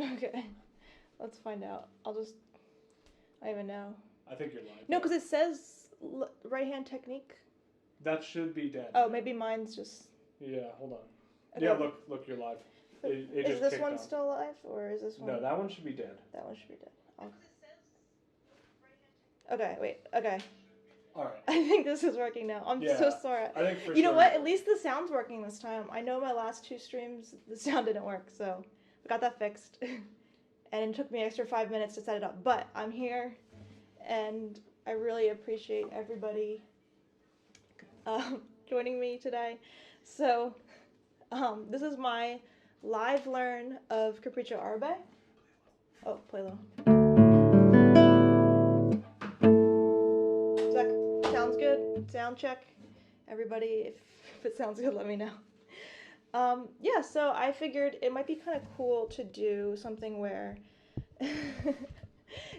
Okay, let's find out. I don't even know. I think you're live. No, because it says right hand technique. That should be dead. Oh, maybe mine's just. Yeah, hold on. Okay. Yeah, look, you're live. It is just this kicked one on. still alive, or is this one? No, that one should be dead. That one should be dead. Okay, wait. Okay. All right. I think this is working now. I'm so sorry. I think for sure. You know what? At least the sound's working this time. I know my last 2 streams, the sound didn't work, so we got that fixed. And it took me extra 5 minutes to set it up. But I'm here, and I really appreciate everybody joining me today. So this is my live learn of Capricho Arabe. Oh, play low. Sounds good? Sound check. Everybody, if it sounds good, let me know. Yeah, so I figured it might be kind of cool to do something where,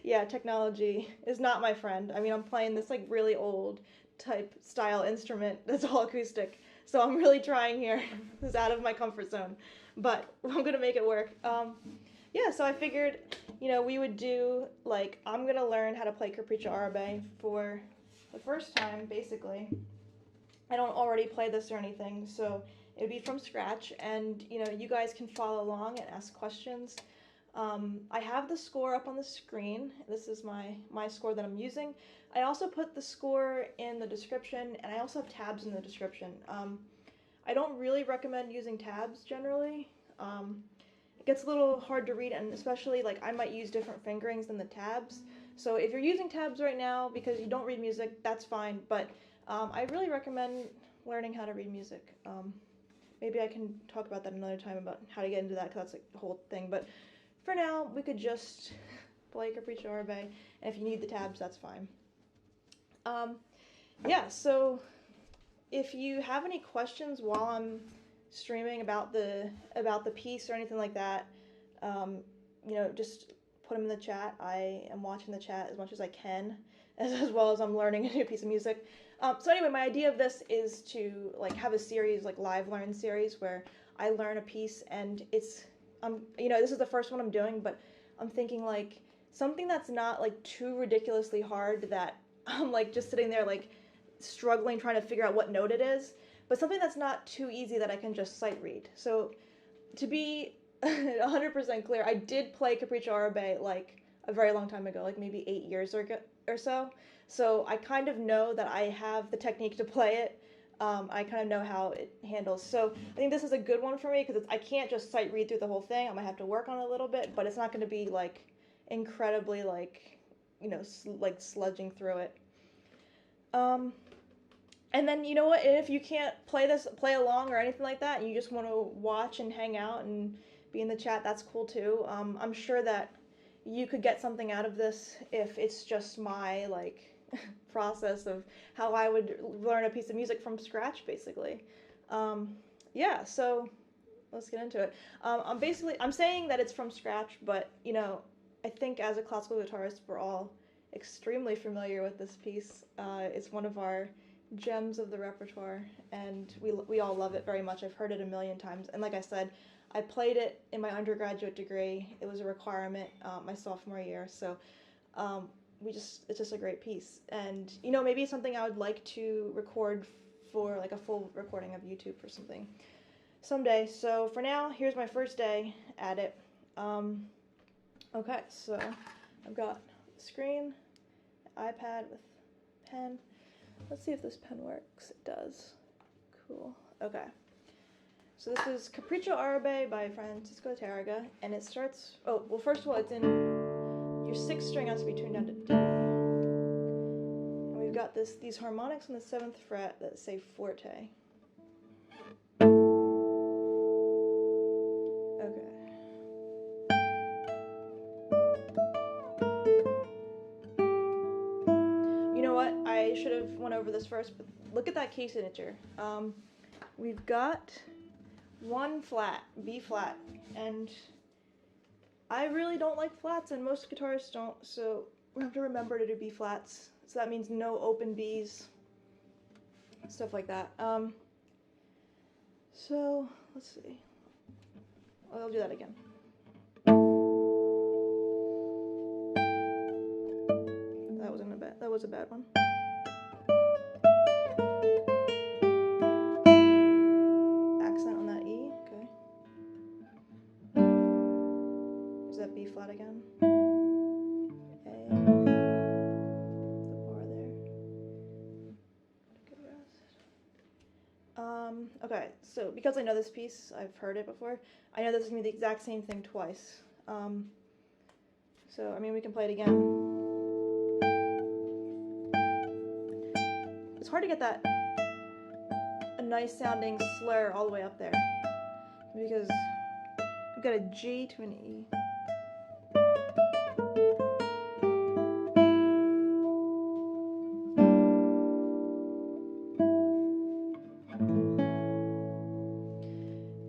yeah, technology is not my friend. I mean, I'm playing this like really old type style instrument that's all acoustic. So I'm really trying here. It's out of my comfort zone, but I'm gonna make it work. Yeah, so I figured, you know, we would do like, I'm gonna learn how to play Capricho Arabe for the first time, basically. I don't already play this or anything, so it would be from scratch, and you know, you guys can follow along and ask questions. I have the score up on the screen. This is my score that I'm using. I also put the score in the description, and I also have tabs in the description. I don't really recommend using tabs generally. It gets a little hard to read, and especially like I might use different fingerings than the tabs. So if you're using tabs right now because you don't read music, that's fine, but I really recommend learning how to read music. Maybe I can talk about that another time about how to get into that, because that's like the whole thing, but for now, we could just play Capricho Arabe, and if you need the tabs, that's fine. Yeah, so if you have any questions while I'm streaming about the piece or anything like that, you know, just put them in the chat. I am watching the chat as much as I can, as well as I'm learning a new piece of music. So anyway, my idea of this is to like have a series, like live learn series, where I learn a piece, and it's you know, this is the first one I'm doing, but I'm thinking like something that's not like too ridiculously hard that I'm like just sitting there like struggling trying to figure out what note it is, but something that's not too easy that I can just sight read. So to be 100% clear, I did play Capricho Arabe like a very long time ago, like maybe 8 years or so. So I kind of know that I have the technique to play it. I kind of know how it handles. So I think this is a good one for me, because I can't just sight read through the whole thing. I'm gonna have to work on it a little bit, but it's not gonna be like incredibly like, you know, like sludging through it. And then, you know what, if you can't play along or anything like that, and you just want to watch and hang out and be in the chat, that's cool too. I'm sure that you could get something out of this if it's just my like process of how I would learn a piece of music from scratch, basically. Yeah, so let's get into it. I'm saying that it's from scratch, but you know, I think as a classical guitarist, we're all extremely familiar with this piece. It's one of our gems of the repertoire, and we all love it very much. I've heard it a million times, and like I said, I played it in my undergraduate degree. It was a requirement my sophomore year, so it's just a great piece. And you know, maybe something I would like to record for like a full recording of YouTube or something someday. So for now, here's my first day at it. Okay, so I've got the screen, iPad with pen. Let's see if this pen works. It does. Cool. Okay. So this is Capricho Arabe by Francisco Tarrega, and it starts, oh, well, first of all, it's in, your 6th string has to be tuned down to D. And we've got these harmonics on the 7th fret that say forte. Okay. You know what? I should have went over this first, but look at that key signature. We've got 1 flat, B flat, and I really don't like flats, and most guitarists don't, so we have to remember to do B flats. So that means no open Bs, stuff like that. So let's see. I'll do that again. was a bad one. Accent on that E, okay. Is that B flat again? A. The bar there. Good rest. Okay, so because I know this piece, I've heard it before, I know this is going to be the exact same thing twice. So, I mean, we can play it again. It's hard to get that a nice sounding slur all the way up there because we've got a G to an E.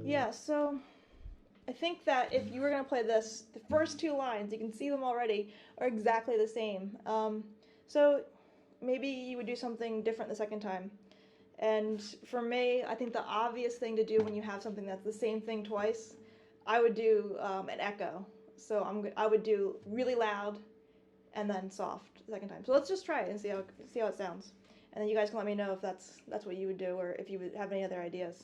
Yeah, so I think that if you were going to play this, the first two lines, you can see them already, are exactly the same. So maybe you would do something different the second time. And for me, I think the obvious thing to do when you have something that's the same thing twice, I would do an echo. So I would do really loud and then soft the second time. So let's just try it and see how it sounds. And then you guys can let me know if that's what you would do or if you would have any other ideas.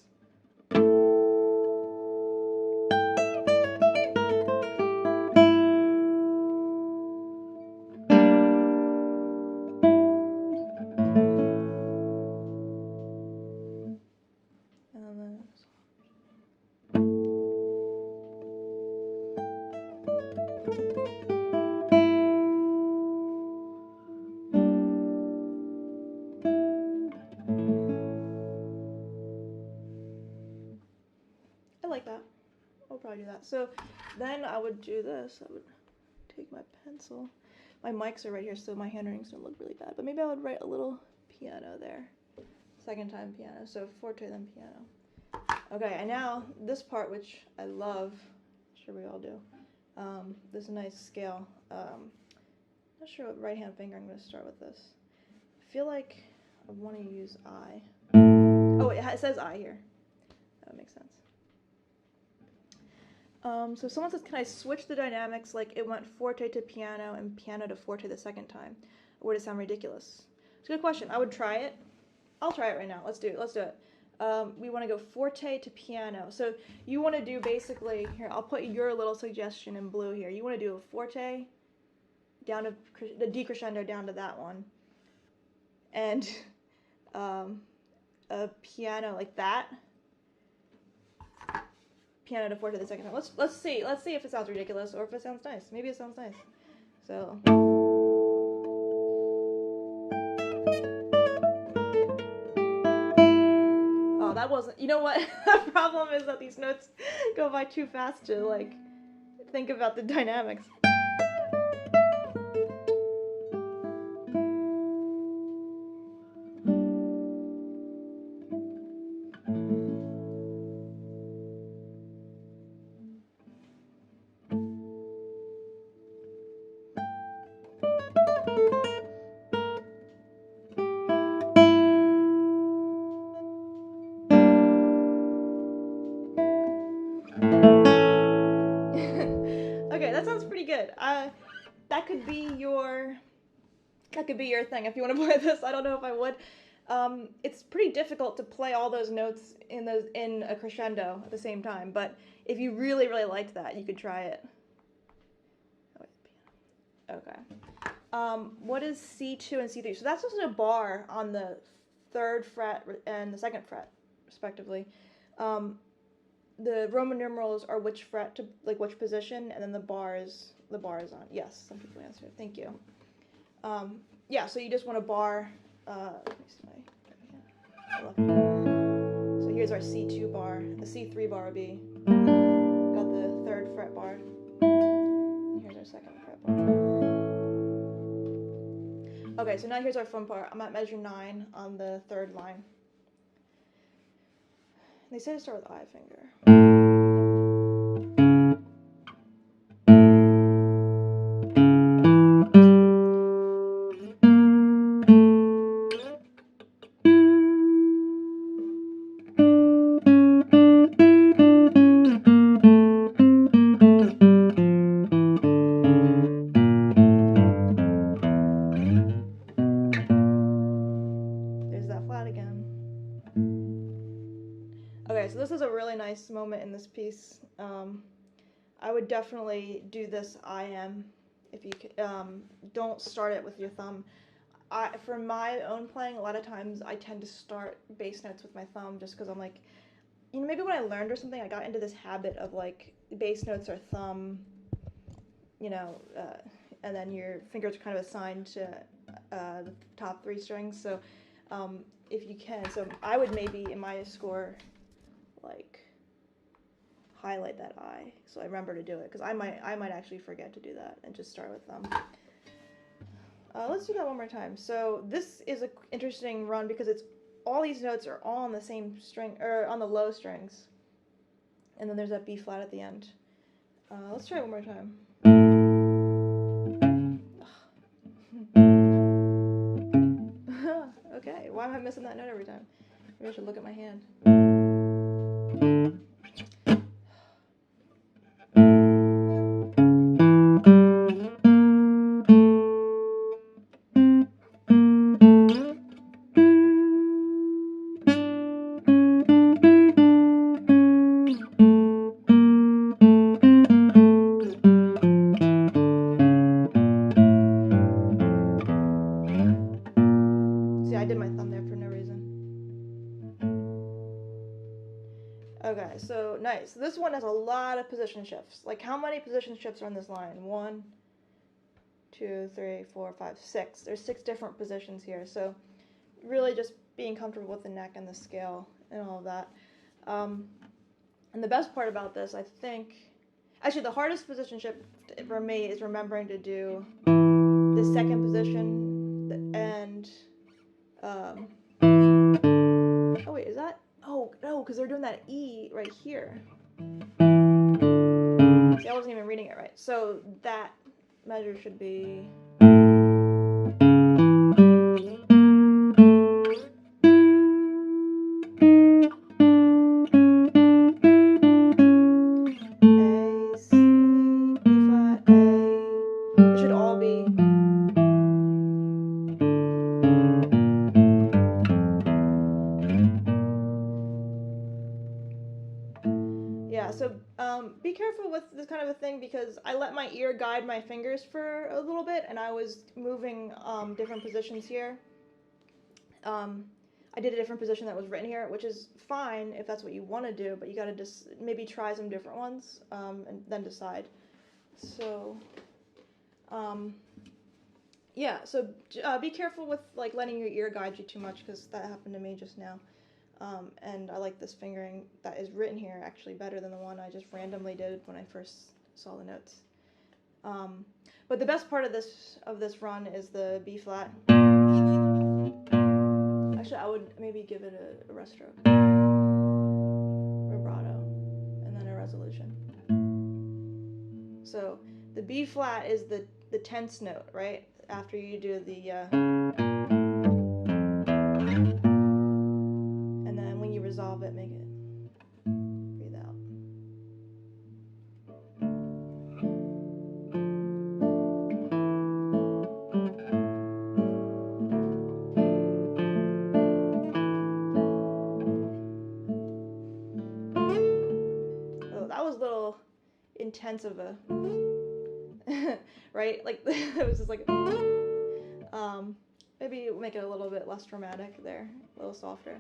I like that. I'll probably do that. So then I would do this. I would take my pencil. My mics are right here, so my handwriting's gonna look really bad. But maybe I would write a little piano there. Second time piano. So forte then piano. Okay, and now this part, which I love. I'm sure we all do. This is a nice scale. Not sure what right hand finger I'm gonna start with this. I feel like I want to use I. Oh, it says I here. That makes sense. So someone says, can I switch the dynamics like it went forte to piano and piano to forte the second time? Or would it sound ridiculous? It's a good question. I would try it. I'll try it right now. Let's do it. We want to go forte to piano. So you want to do basically, here, I'll put your little suggestion in blue here. You want to do a forte down to the decrescendo down to that one. And a piano like that. Piano to forte the second time. Let's see if it sounds ridiculous or if it sounds nice. Maybe it sounds nice. So oh, that wasn't. You know what? The problem is that these notes go by too fast to like think about the dynamics. Okay, that sounds pretty good. That could be your thing if you want to play this. I don't know if I would. It's pretty difficult to play all those notes in a crescendo at the same time. But if you really liked that, you could try it. Okay. What is C2 and C3? So that's just a bar on the 3rd fret and the 2nd fret, respectively. The Roman numerals are which fret to which position, and then the bar is on. Yes, some people answered. Thank you. Yeah, so you just want a bar. Let me see so here's our C2 bar. The C3 bar would be got the 3rd fret bar. And here's our 2nd fret bar. Okay, so now here's our fun part. I'm at measure 9 on the 3rd line. They say to start with I finger. I would definitely do this IM if you don't start it with your thumb. For my own playing, a lot of times I tend to start bass notes with my thumb just because I'm like, maybe when I learned or something, I got into this habit of like bass notes are thumb, and then your fingers are kind of assigned to the top 3 strings. So if you can, so I would maybe in my score like highlight that I, so I remember to do it, because I might actually forget to do that and just start with thumb. Let's do that one more time. So this is an interesting run because it's all these notes are all on the same string, or on the low strings, and then there's that B flat at the end. Let's try it one more time. Okay, why am I missing that note every time? Maybe I should look at my hand. See, I did my thumb there for no reason. Okay, so nice. This one has a lot of position shifts. Like, how many position shifts are on this line? 1, 2, 3, 4, 5, 6. There's 6 different positions here. So really just being comfortable with the neck and the scale and all of that. And the best part about this, I think, actually the hardest position shift for me is remembering to do the second position and, oh wait, is that? Oh, no, because they're doing that E right here. See, I wasn't even reading it right. So that measure should be... A, C, B flat, A. It should all be... Yeah, so be careful with this kind of a thing, because I let my ear guide my fingers for a little bit, and I was moving different positions here. I did a different position that was written here, which is fine if that's what you want to do, but you got to just maybe try some different ones and then decide. So, yeah, so be careful with like letting your ear guide you too much, because that happened to me just now. And I like this fingering that is written here actually better than the one I just randomly did when I first saw the notes. But the best part of this run is the B flat. Actually, I would maybe give it a rest stroke, vibrato, and then a resolution. So the B flat is the tense note, right? After you do the and then when you resolve it, make it breathe out. Oh, that was a little intense of a right? Like it was just like maybe make it a little bit less dramatic there, a little softer.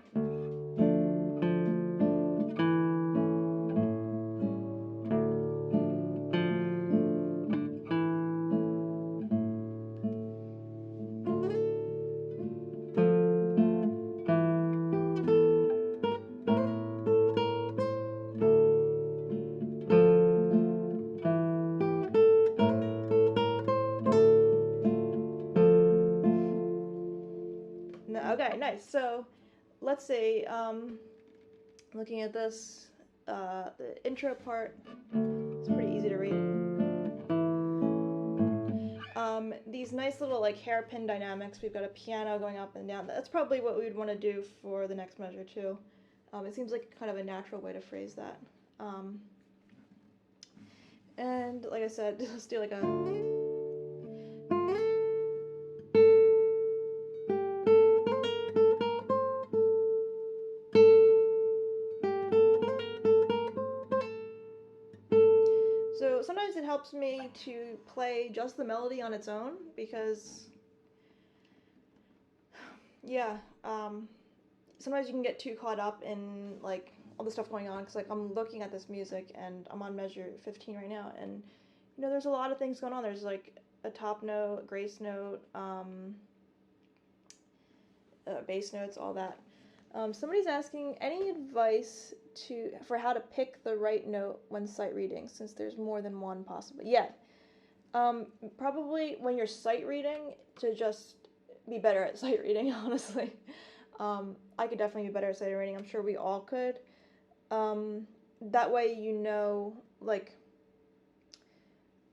No, okay, nice. So let's see, looking at this, the intro part is pretty easy to read. These nice little like hairpin dynamics. We've got a piano going up and down. That's probably what we'd want to do for the next measure too. It seems like kind of a natural way to phrase that. And like I said, let's do like a... So sometimes it helps me to play just the melody on its own because, yeah, sometimes you can get too caught up in like all the stuff going on because like I'm looking at this music and I'm on measure 15 right now, and there's a lot of things going on. There's like a top note, a grace note, bass notes, all that. Somebody's asking any advice for how to pick the right note when sight reading, since there's more than one possible. Yeah, probably when you're sight reading to just be better at sight reading. Honestly, I could definitely be better at sight reading. I'm sure we all could. That way, like,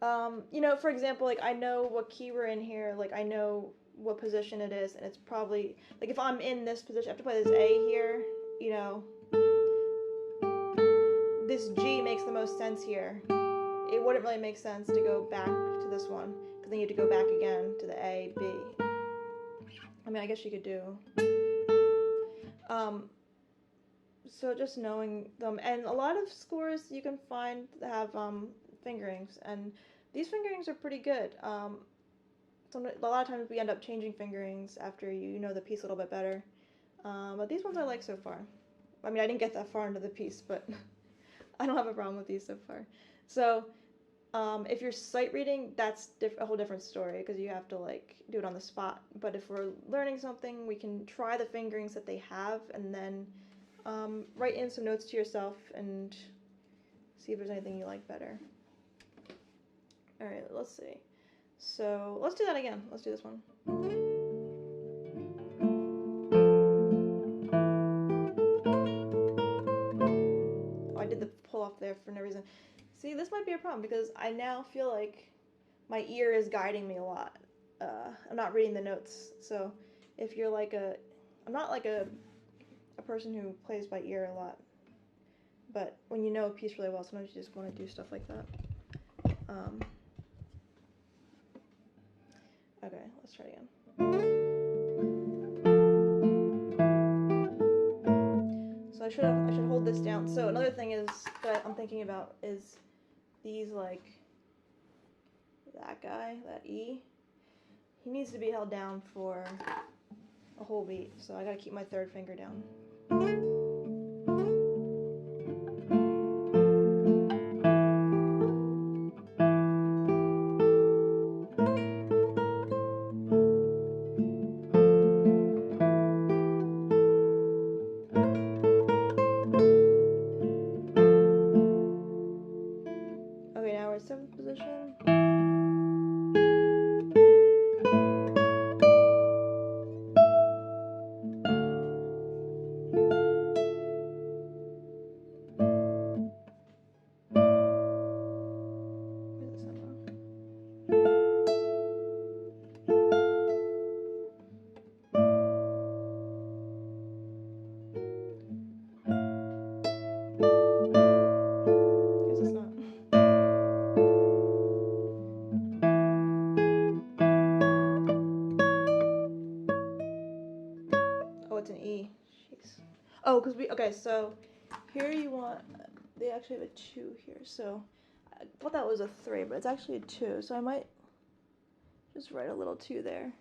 for example, like I know what key we're in here. Like I know what position it is, and it's probably like if I'm in this position, I have to play this A here. This G makes the most sense here. It wouldn't really make sense to go back to this one because then you have to go back again to the A, B. I mean, I guess you could do. So just knowing them, and a lot of scores you can find that have fingerings, and these fingerings are pretty good. A lot of times we end up changing fingerings after you know the piece a little bit better. But these ones I like so far. I mean, I didn't get that far into the piece, but I don't have a problem with these so far. So if you're sight reading, that's a whole different story because you have to like do it on the spot. But if we're learning something, we can try the fingerings that they have and then write in some notes to yourself and see if there's anything you like better. All right, let's see. So let's do that again. Let's do this one. Oh, I did the pull off there for no reason. See, this might be a problem because I now feel like my ear is guiding me a lot. I'm not reading the notes. So if you're like I'm not like a person who plays by ear a lot. But when you know a piece really well, sometimes you just want to do stuff like that. Okay, let's try again. So I should hold this down. So another thing is that I'm thinking about is these like that guy, that E. He needs to be held down for a whole beat. So I gotta keep my third finger down. Okay, now we're 7th position. Oh, it's an E. Jeez. Oh, okay, so here they actually have a 2 here. So I thought that was a 3, but it's actually a 2. So I might just write a little 2 there.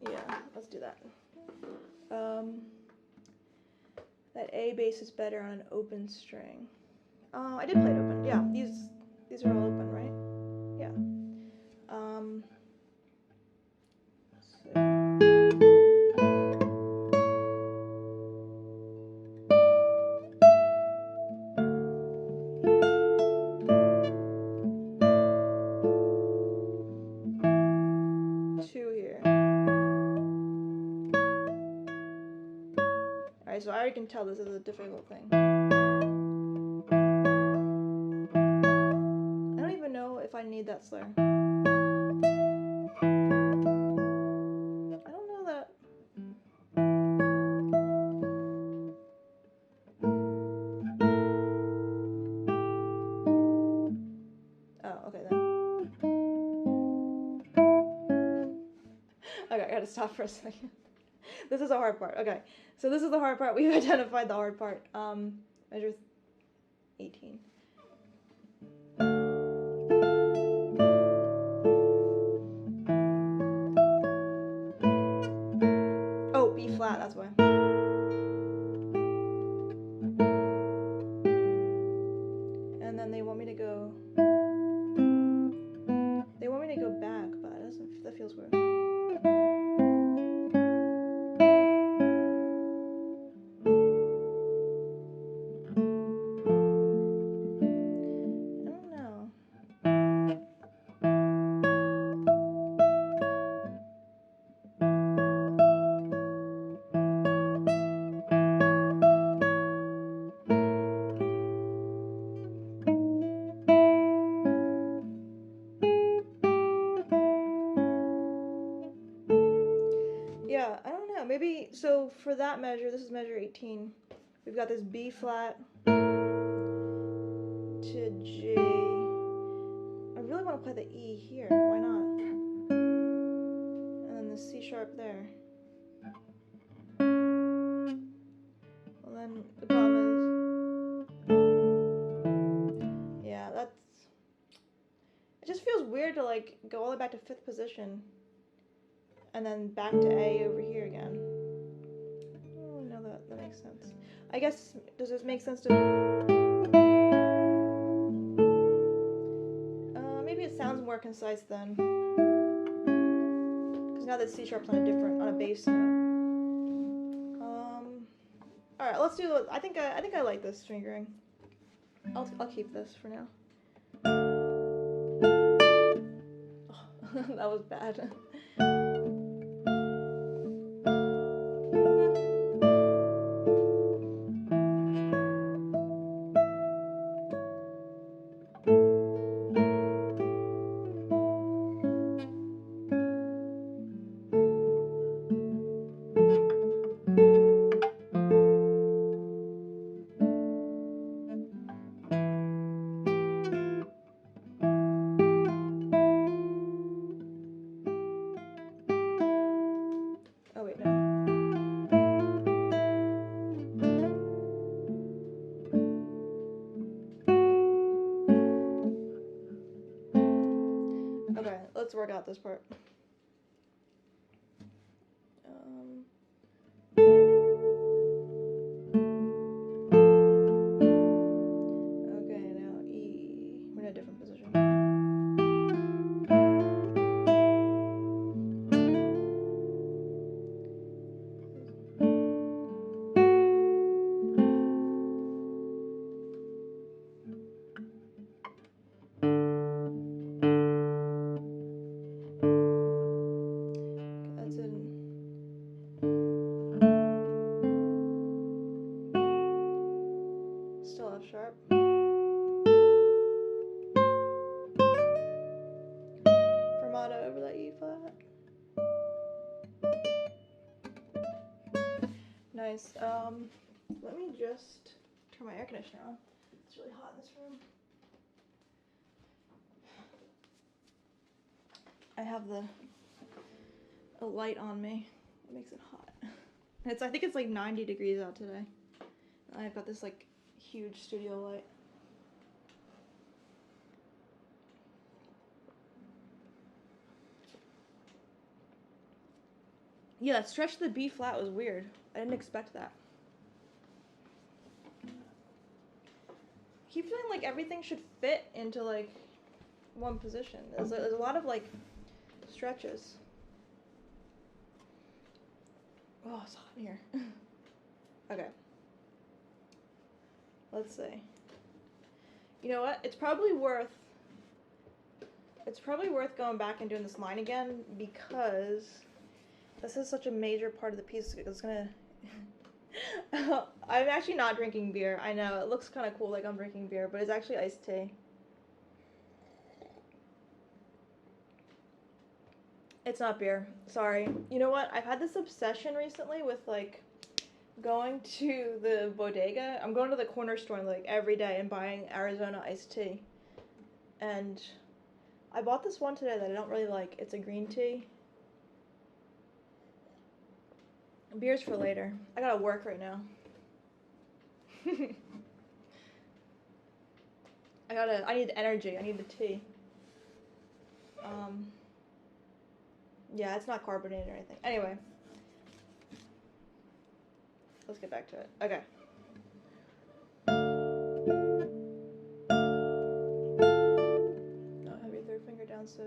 Yeah, let's do that. That A bass is better on an open string. I did play it open. Yeah, these are all open, right? Yeah. Alright, so I already can tell this is a difficult thing. I don't even know if I need that slur. I don't know that. Oh, okay then. Okay, I gotta stop for a second. This is the hard part. Okay, so this is the hard part. We've identified the hard part. Measure 18. Oh, B flat, that's why. And then they want me to go back, but that feels weird. I don't know. Yeah, I don't know. Maybe, so for that measure, this is measure 18. We've got this B flat to G. I really want to play the E here. Why not? And then the C sharp there. Well, then the problem is, yeah, it just feels weird to like go all the way back to 5th position and then back to A over here again. Oh, no, that makes sense. I guess, does this make sense to... maybe it sounds more concise then. Because now that C sharp's on a bass note. Alright, let's do, I think I like this fingering. I'll keep this for now. Oh, that was bad. Oh wait, no. Okay, let's work out this part. Okay, now E. We're in a different position. That's in. Still F sharp. Fermata over that E flat. Nice. Let me just turn my air conditioner on. It's really hot in this room. I have a light on me. It makes it hot. I think it's like 90 degrees out today. I've got this like huge studio light. Yeah, that stretch to the B flat was weird. I didn't expect that. I keep feeling like everything should fit into like one position. There's a lot of like stretches. Oh, it's hot in here. Okay. Let's see. You know what? It's probably worth going back and doing this line again because this is such a major part of the piece. It's gonna... I'm actually not drinking beer. I know, it looks kind of cool like I'm drinking beer, but it's actually iced tea. It's not beer. Sorry. You know what? I've had this obsession recently with, like, going to the bodega. I'm going to the corner store, like, every day and buying Arizona iced tea. And I bought this one today that I don't really like. It's a green tea. Beers for later. I gotta work right now. I need energy. I need the tea. Yeah, it's not carbonated or anything. Anyway. Let's get back to it. Okay. Now have your third finger down, so...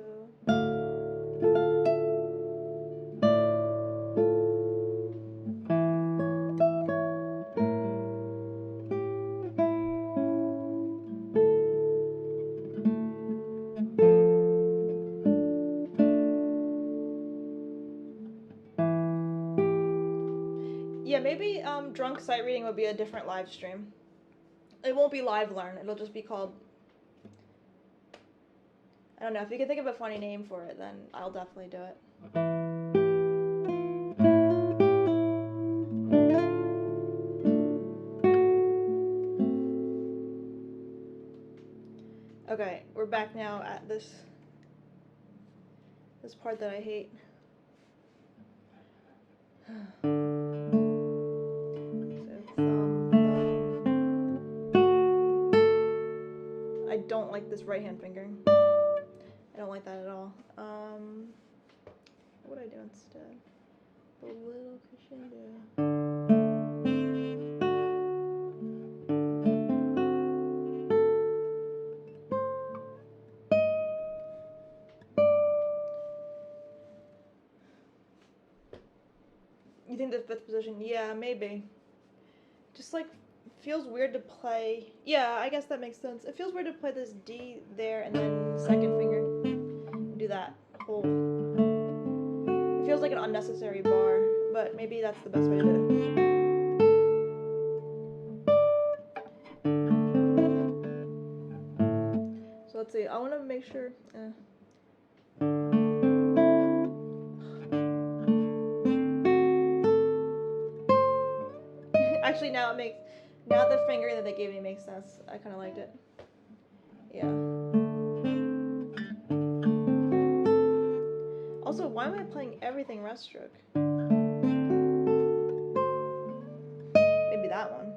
Yeah, maybe drunk sight reading would be a different live stream. It won't be live learn. It'll just be called... I don't know. If you can think of a funny name for it, then I'll definitely do it. Okay, we're back now at this part that I hate. I don't like this right hand fingering. I don't like that at all. What would I do instead? A little crescendo. You think the fifth position? Yeah, maybe. Just like feels weird to play. Yeah, I guess that makes sense. It feels weird to play this D there and then second finger and do that whole. It feels like an unnecessary bar, but maybe that's the best way to do it. So let's see. I want to make sure. Actually, now the fingering that they gave me makes sense. I kind of liked it. Yeah. Also, why am I playing everything rest stroke? Maybe that one.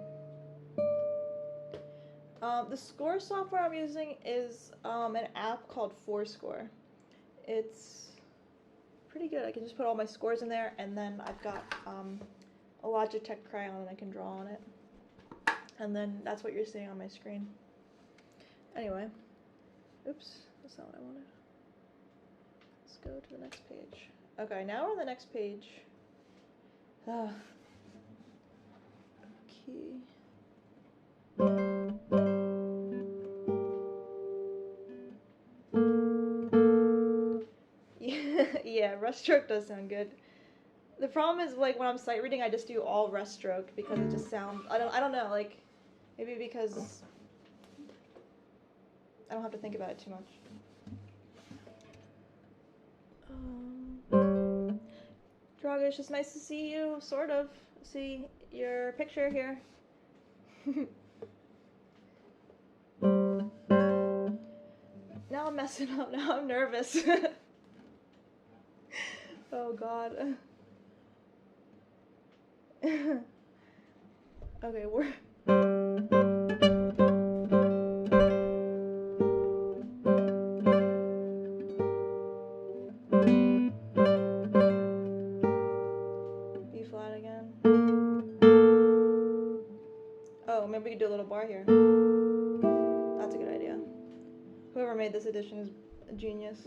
The score software I'm using is an app called Fourscore. It's pretty good. I can just put all my scores in there, and then I've got a Logitech crayon and I can draw on it. And then that's what you're seeing on my screen. Anyway. Oops, that's not what I wanted. Let's go to the next page. Okay, now we're on the next page. Key. Yeah, rest stroke does sound good. The problem is, like, when I'm sight reading, I just do all rest stroke because it just sounds. I don't know. Like, maybe because I don't have to think about it too much. Dragish, it's nice to see you. Sort of. See your picture here. Now I'm messing up. Now I'm nervous. Oh God. Okay, we're... B flat again. Oh, maybe we could do a little bar here. That's a good idea. Whoever made this edition is a genius.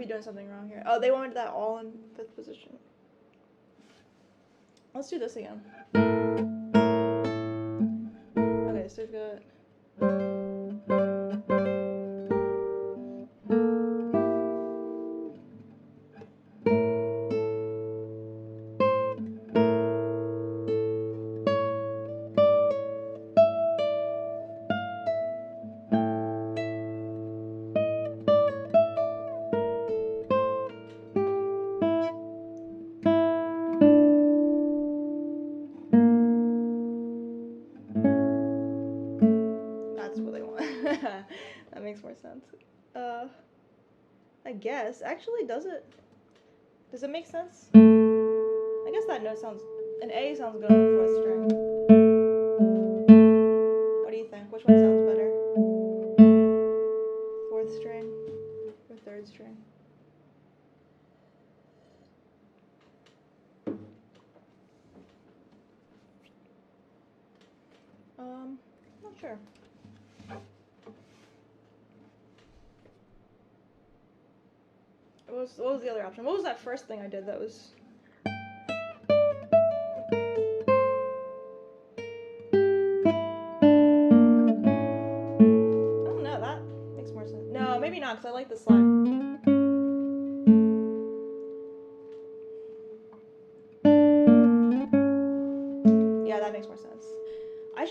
Doing something wrong here. Oh, they wanted that all in fifth position. Let's do this again. Okay, so we've got... more sense. I guess. Actually, does it? Does it make sense? I guess that note sounds... An A sounds good on the 4th string. What do you think? Which one sounds better? 4th string or 3rd string? Not sure. What was the other option? What was that first thing I did that was... I don't know, that makes more sense. No, maybe not, because I like the slide. Yeah, that makes more sense. I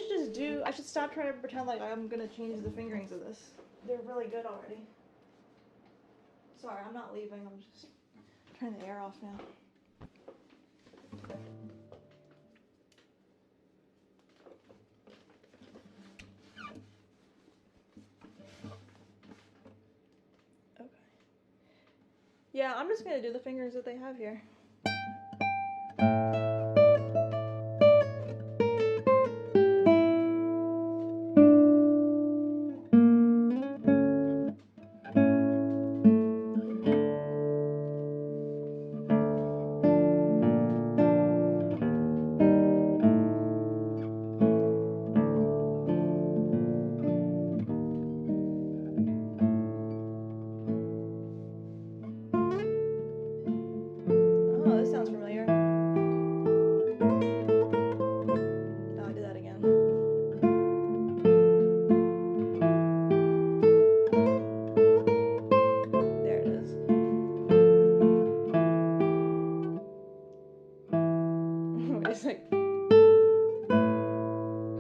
should stop trying to pretend like I'm gonna change the fingerings of this. They're really good already. Sorry, I'm not leaving, I'm just turning the air off now. Okay. Yeah, I'm just gonna do the fingerings that they have here.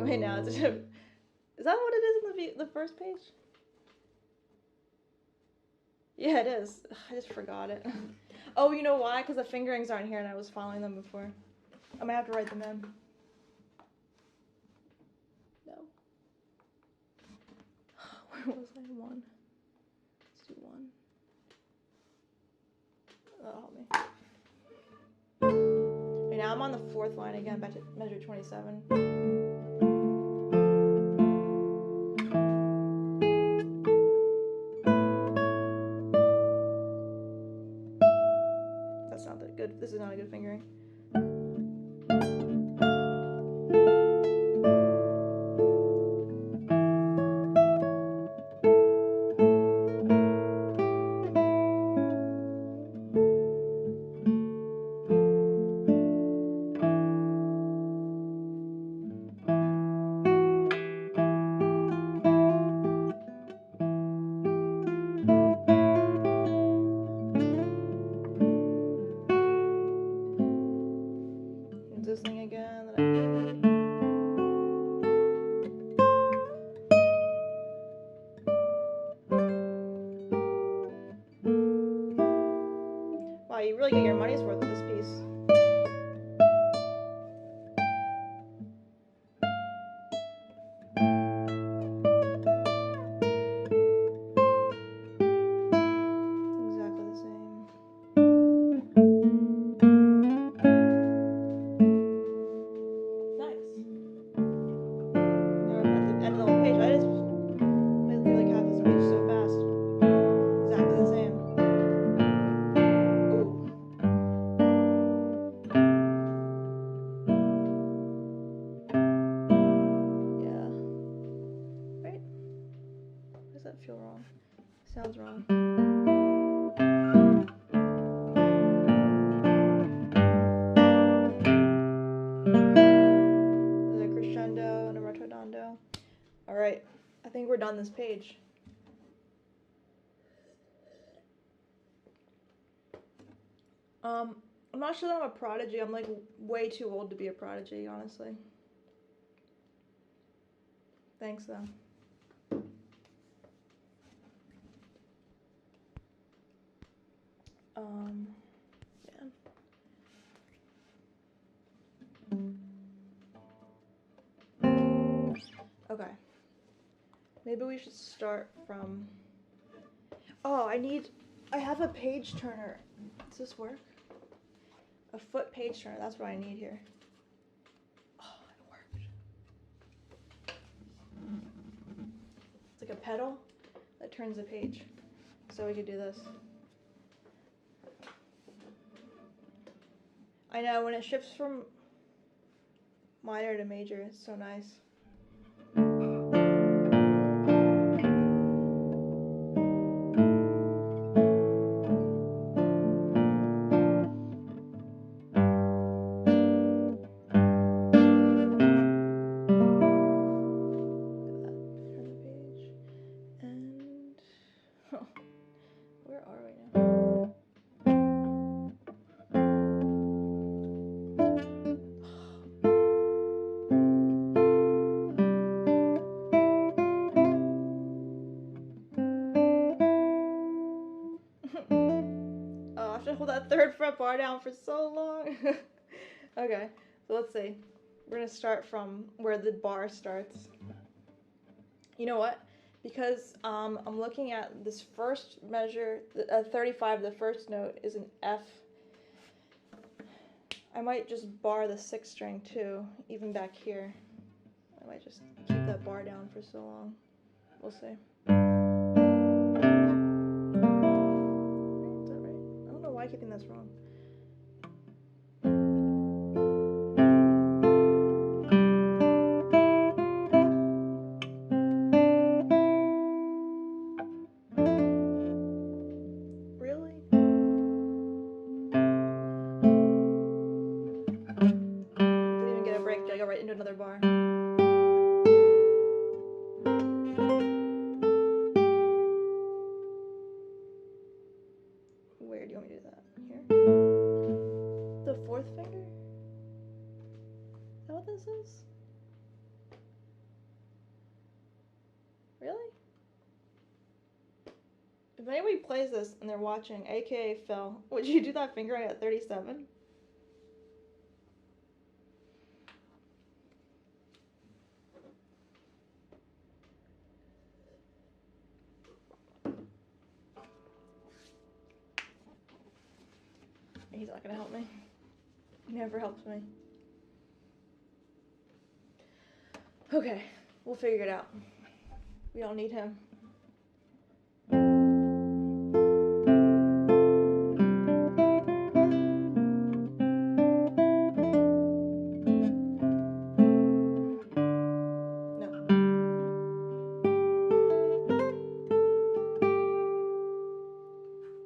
Wait, now is that what it is in the first page? Yeah, it is. I just forgot it. Oh, you know why? Because the fingerings aren't here and I was following them before. I might have to write them in. No. Where was I? 1. Let's do 1. That'll help me. Okay, now I'm on the 4th line again, back to measure 27. That's not that good. This is not a good fingering. This thing again that I did. Wow, you really get your money's worth with this piece. Exactly the same. Nice. Now we're at the end of the whole page. I just played through like half this page so fast. Exactly the same. Ooh. Yeah. Right? Why does that feel wrong? Sounds wrong. There's a crescendo and a rotondando. Alright, I think we're done this page. I'm not sure that I'm a prodigy. I'm like way too old to be a prodigy, honestly. Thanks though. Yeah. Okay. Maybe we should start from Oh, I have a page turner. Does this work? A foot page turner, that's what I need here. Oh, it worked. It's like a pedal that turns the page. So we could do this. I know, when it shifts from minor to major, it's so nice. Where are we now? Oh, I have to hold that third fret bar down for so long. Okay, so let's see. We're gonna start from where the bar starts. You know what? Because I'm looking at this first measure, 35, the first note is an F. I might just bar the 6th string too, even back here. I might just keep that bar down for so long. We'll see. Is that right? I don't know why I keep thinking that's wrong. Really? Didn't even get a break. Did I go right into another bar? Where do you want me to do that? Here? The 4th finger? Is that what this is? Really? If anybody plays this and they're watching, aka Phil, would you do that fingering at 37? He's not gonna help me. He never helps me. Okay, we'll figure it out. We don't need him. No.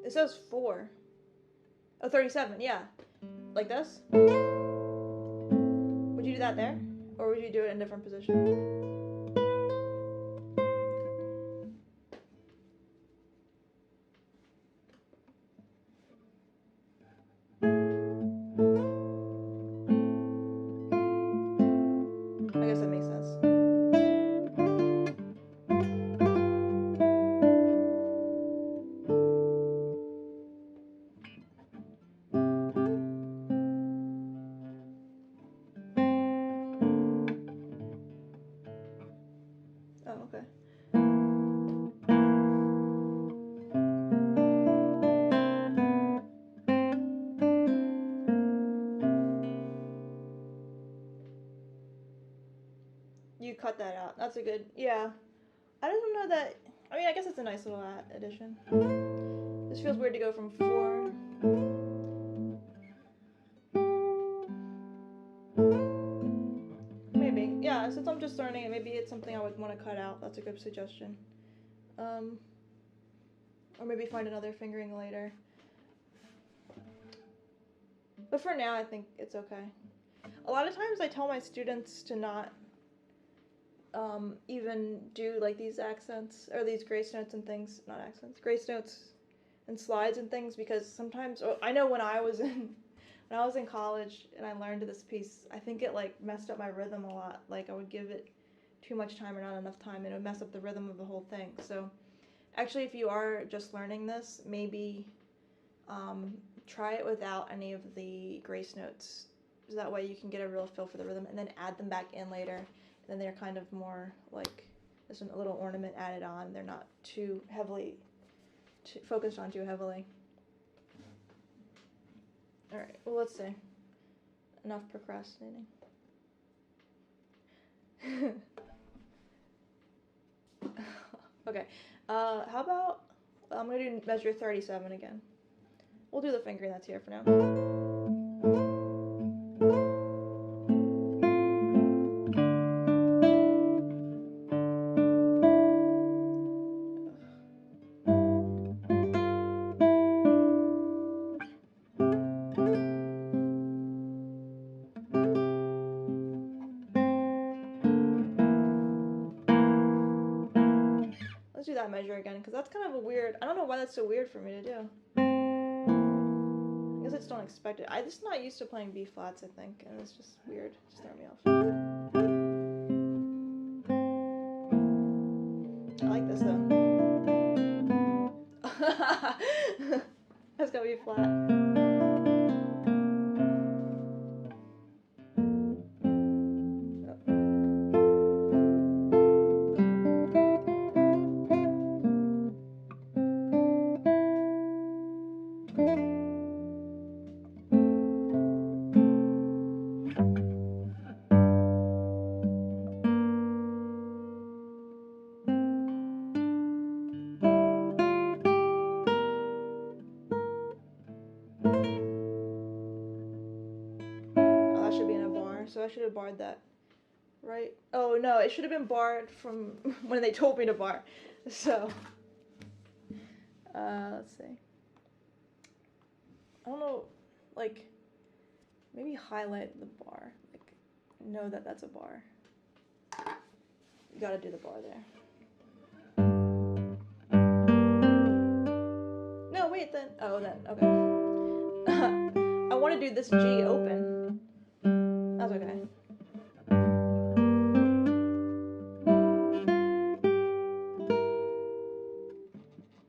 It says 4. Oh, 37, yeah. Like this? Would you do that there? Or would you do it in a different position? I guess that makes sense. Oh, okay. You cut that out. That's a good, yeah. I don't know that, I mean, I guess it's a nice little addition. This feels weird to go from 4. Maybe, yeah, since I'm just learning it, maybe it's something I would want to cut out. That's a good suggestion. Or maybe find another fingering later. But for now, I think it's okay. A lot of times I tell my students to not even do like these accents or these grace notes and things, not accents, grace notes and slides and things, because sometimes, I know when I was in college and I learned this piece, I think it like messed up my rhythm a lot. Like I would give it too much time or not enough time, and it would mess up the rhythm of the whole thing. So actually, if you are just learning this, maybe try it without any of the grace notes, so that way you can get a real feel for the rhythm and then add them back in later. And then they're kind of more like there's a little ornament added on. They're not too heavily focused on too heavily. All right. Well, let's see. Enough procrastinating. Okay. How about I'm gonna do measure 37 again. We'll do the fingering that's here for now. Let's do that measure again, because that's kind of a weird, I don't know why that's so weird for me to do. I guess I just don't expect it. I'm just not used to playing B flats, I think, and it's just weird. Just throw me off. I like this though. That's gotta be flat. Should be in a bar, so I should have barred that, right? Oh no, it should have been barred from when they told me to bar. So let's see. I don't know, like maybe highlight the bar, like know that that's a bar. You gotta do the bar there. No, wait, then. Oh, then okay. I want to do this G open. That's okay.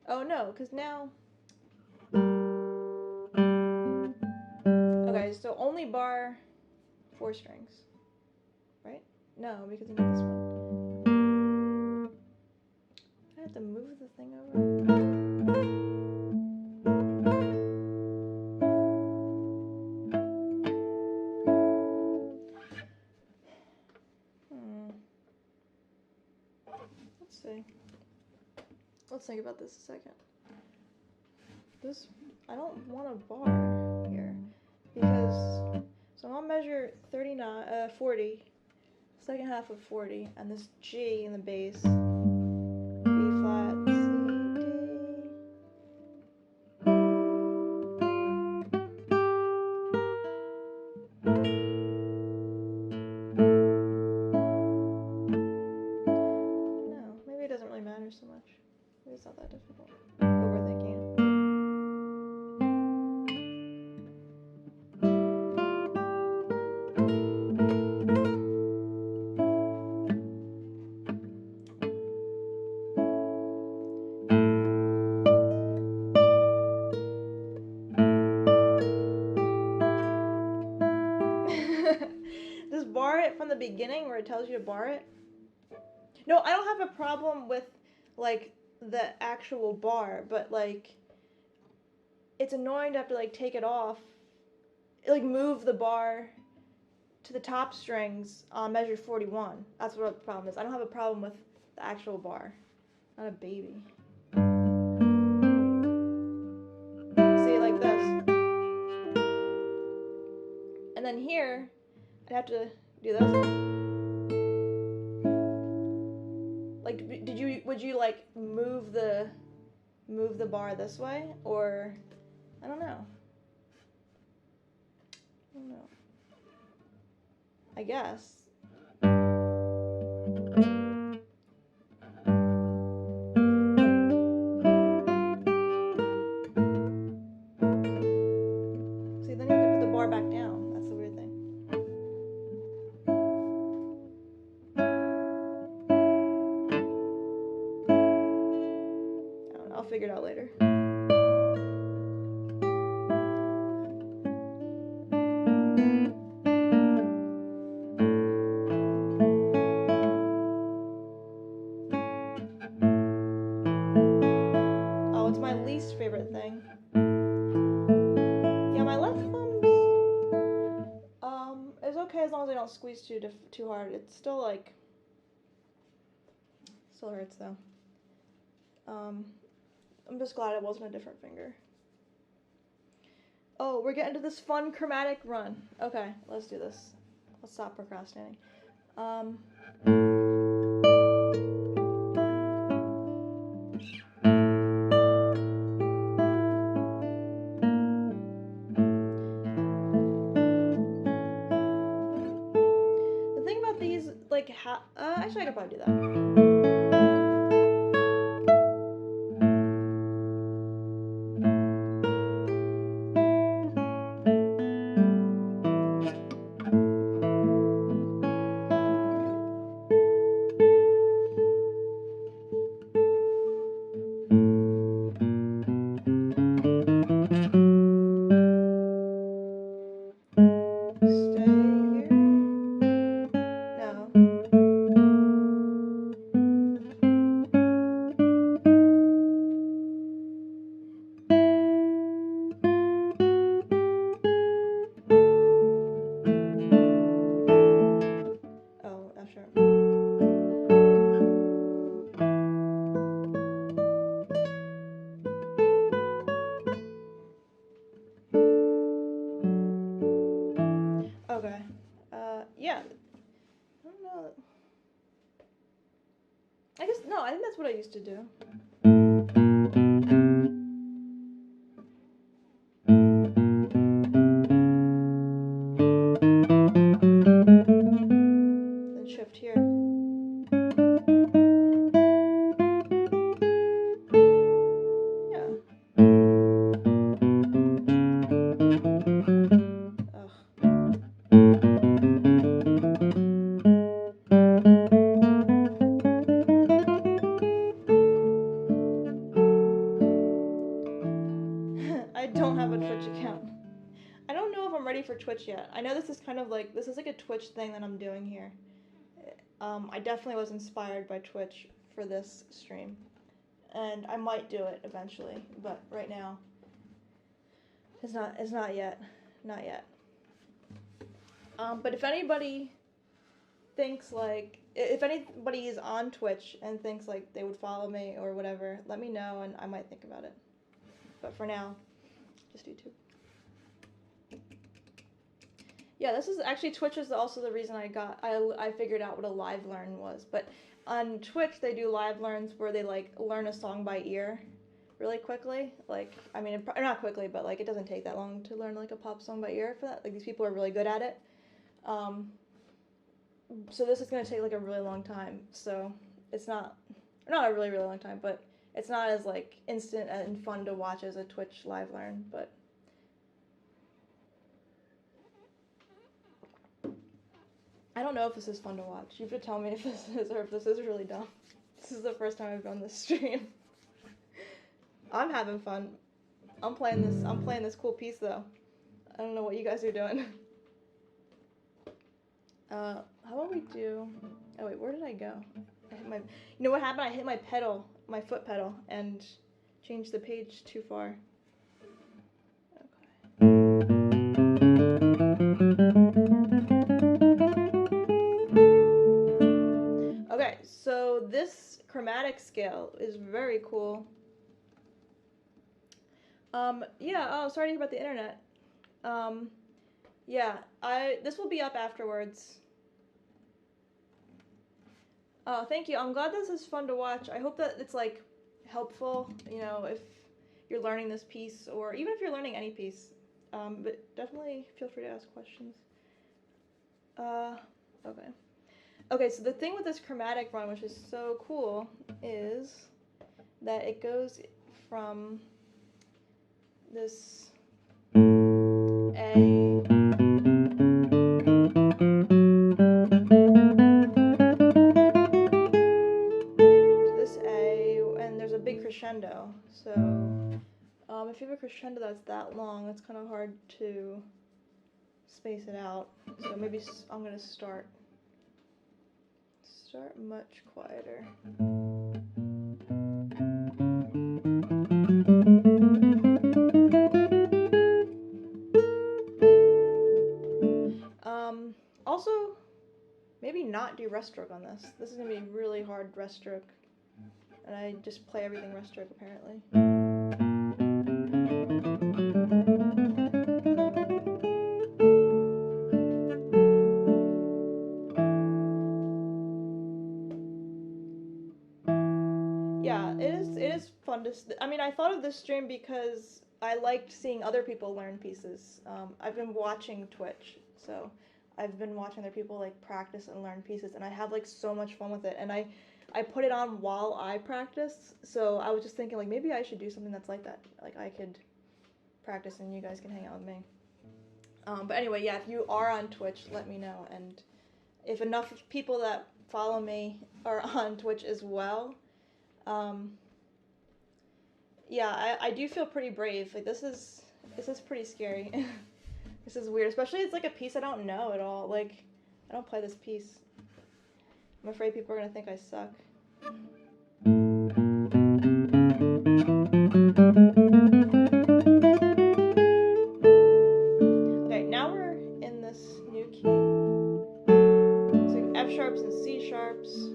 Oh no, because now... Okay, so only bar 4 strings. Right? No, because you need this one. I have to move the thing over. Let's see. Let's think about this a second. This, I don't want a bar here because, so I'm on measure 40, second half of 40, and this G in the bass, B flat, C, D. No, maybe it doesn't really matter so much. Maybe it's not that difficult. Overthinking it. Just bar it from the beginning where it tells you to bar it. No, I don't have a problem with like the actual bar, but like it's annoying to have to like take it off, like move the bar to the top strings on measure 41. That's what the problem is. I don't have a problem with the actual bar. Not a baby. See, like this. And then here, I'd have to do this. Like, would you like move the bar this way, or I don't know. I guess. See, then you can put the bar back down. That's the weird thing. I don't know, I'll figure it out later. squeeze too hard. It's still like, still hurts though. I'm just glad it wasn't a different finger. Oh, we're getting to this fun chromatic run. Okay, let's do this. Let's stop procrastinating. The thing about these, like, actually I could probably do that. Okay. Yeah. I don't know. I guess, no, I think that's what I used to do. Then shift here. Yeah. I don't have a Twitch account. I don't know if I'm ready for Twitch yet. I know this is kind of like, this is like a Twitch thing that I'm doing here. I definitely was inspired by Twitch for this stream. And I might do it eventually, but right now, it's not yet. Not yet. But if anybody thinks like, if anybody is on Twitch and thinks like they would follow me or whatever, let me know and I might think about it. But for now, just YouTube. Yeah, this is actually, Twitch is also the reason I figured out what a live learn was. But on Twitch, they do live learns where they like learn a song by ear really quickly. Like, I mean, not quickly, but like it doesn't take that long to learn like a pop song by ear for that. Like these people are really good at it. So this is going to take like a really long time. So it's not a really, really long time, but it's not as like instant and fun to watch as a Twitch live learn, but I don't know if this is fun to watch. You have to tell me if this is or if this is really dumb. This is the first time I've done this stream. I'm having fun. I'm playing this cool piece though. I don't know what you guys are doing. How about we do, oh wait, where did I go? You know what happened? I hit my pedal, my foot pedal, and changed the page too far. Okay, so this chromatic scale is very cool. Yeah, oh, sorry to hear about the internet. Yeah, this will be up afterwards. Oh, thank you. I'm glad this is fun to watch. I hope that it's like helpful, you know, if you're learning this piece or even if you're learning any piece. But definitely feel free to ask questions. Okay. Okay, so the thing with this chromatic run, which is so cool, is that it goes from this A to this A, and there's a big crescendo. So if you have a crescendo that's that long, it's kind of hard to space it out. So maybe I'm going to start much quieter. Also, maybe not do rest stroke on this. This is gonna be really hard rest stroke, and I just play everything rest stroke apparently. Yeah, it is fun to. I mean, I thought of this stream because I liked seeing other people learn pieces. I've been watching Twitch, so I've been watching other people like practice and learn pieces, and I have like so much fun with it. And I put it on while I practice, so I was just thinking like maybe I should do something that's like that. Like I could practice and you guys can hang out with me. But anyway, yeah, if you are on Twitch, let me know. And if enough people that follow me are on Twitch as well, yeah, I do feel pretty brave. Like this is pretty scary. This is weird, especially it's like a piece I don't know at all. Like I don't play this piece. I'm afraid people are gonna think I suck. Okay, now we're in this new key. So F sharps and C sharps.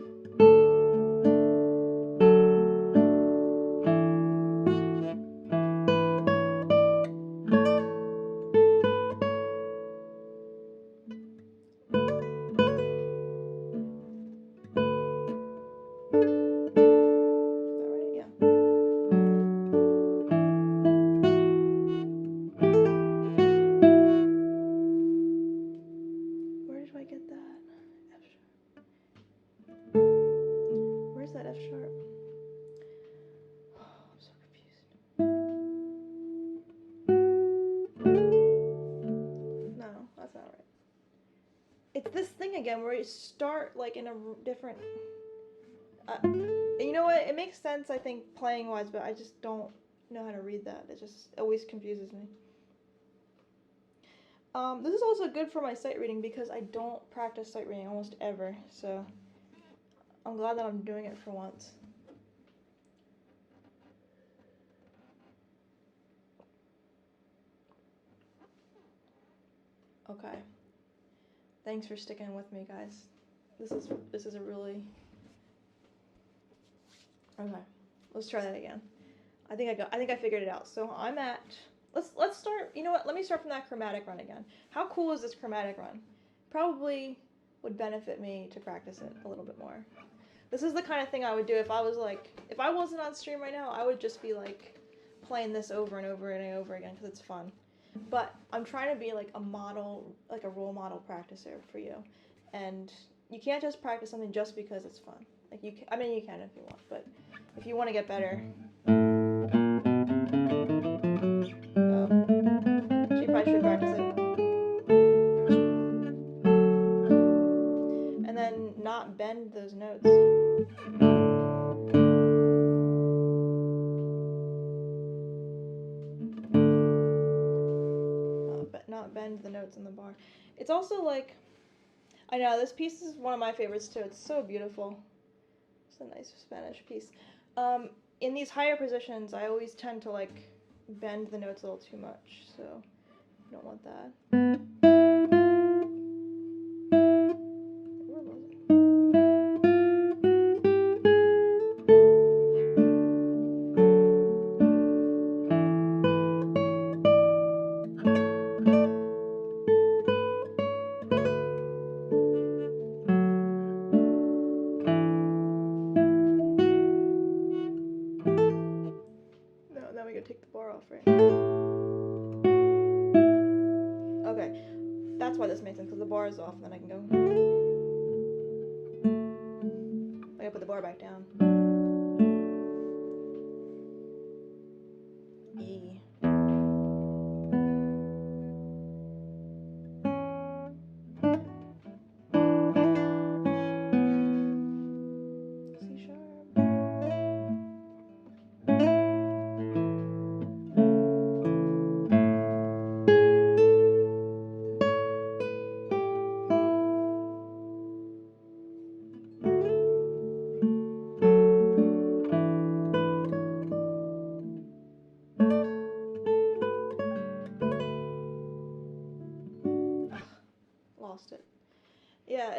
It's this thing again where you start like in a different. You know what? It makes sense, I think, playing wise, but I just don't know how to read that. It just always confuses me. This is also good for my sight reading because I don't practice sight reading almost ever, so I'm glad that I'm doing it for once. Okay. Thanks for sticking with me, guys. This is a really. Okay. Let's try that again. I think I figured it out. So I'm at. Let's start. You know what? Let me start from that chromatic run again. How cool is this chromatic run? Probably would benefit me to practice it a little bit more. This is the kind of thing I would do if I wasn't on stream right now. I would just be like playing this over and over and over again because it's fun. But I'm trying to be like a model, like a role model practicer for you, and you can't just practice something just because it's fun. Like you can if you want, but if you want to get better. So you probably should practice it. And then not bend those notes. Not bend the notes in the bar. It's also like, I know, this piece is one of my favorites too. It's so beautiful. It's a nice Spanish piece. In these higher positions, I always tend to like bend the notes a little too much, so I don't want that. Where was it? No, then we gotta take the bar off, right? Okay, that's why this makes sense, because the bar is off, and then I can go. I gotta put the bar back down. E. C sharp.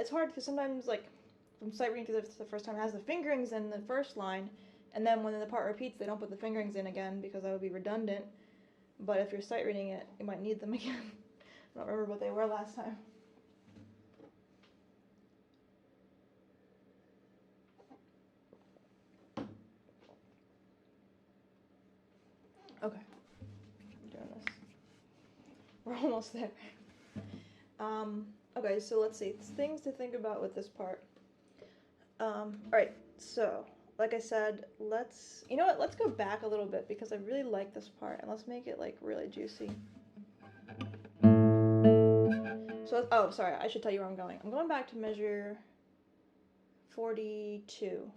it's hard because sometimes, like, from sight reading through the first time, it has the fingerings in the first line, and then when the part repeats, they don't put the fingerings in again because that would be redundant. But if you're sight reading it, you might need them again. I don't remember what they were last time. Okay, I'm doing this. We're almost there. Okay, so let's see. It's things to think about with this part. Alright, so, like I said, you know what, let's go back a little bit because I really like this part, and let's make it, like, really juicy. So, oh, sorry, I should tell you where I'm going. I'm going back to measure 42.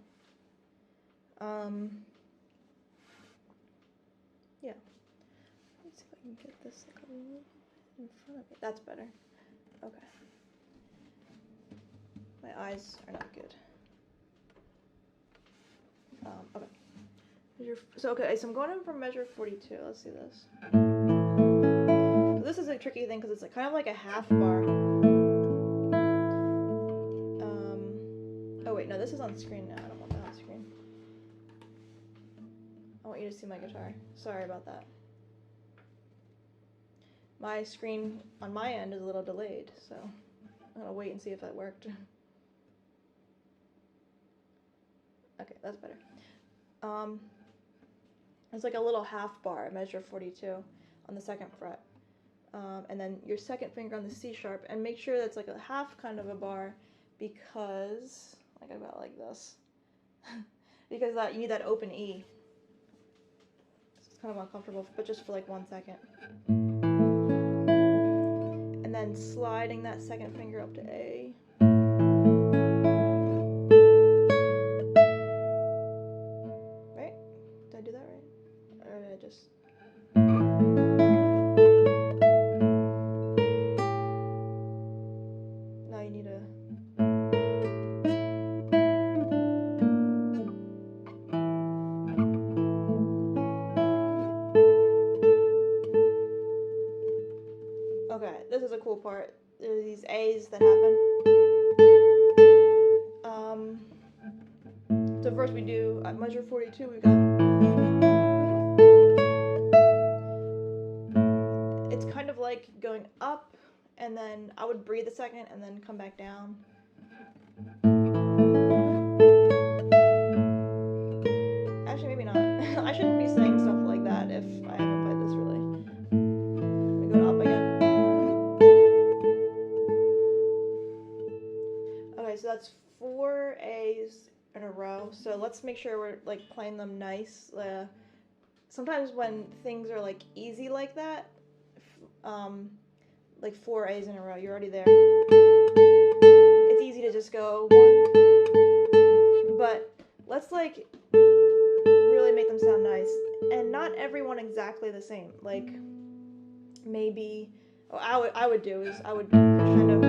Yeah. Let's see if I can get this, like, a little in front of me. That's better. Okay. My eyes are not good. Okay. Okay, so I'm going in for measure 42. Let's see this. So this is a tricky thing because it's kind of like a half bar. Oh wait, no, this is on screen now. I don't want that on screen. I want you to see my guitar. Sorry about that. My screen on my end is a little delayed, so I'm gonna wait and see if that worked. Okay, that's better. It's like a little half bar, measure 42 on the second fret. And then your second finger on the C sharp, and make sure that's like a half kind of a bar because, like I got like this, because you need that open E. It's kind of uncomfortable, but just for like 1 second. And then sliding that second finger up to A. Right? Did I do that right? Or did I just... Now you need a... Okay, this is a cool part. There are these A's that happen. So first we do, at measure 42, we've got... It's kind of like going up, and then I would breathe a second, and then come back down. Actually, maybe not. I shouldn't be saying stuff like that if I haven't played this really. We go up again. Okay, so that's 4 A's in a row. So let's make sure we're like playing them nice. Sometimes when things are like easy like that, like 4 A's in a row, you're already there. It's easy to just go 1, but let's like really make them sound nice, and not everyone exactly the same. Like maybe what I would do is I would crescendo,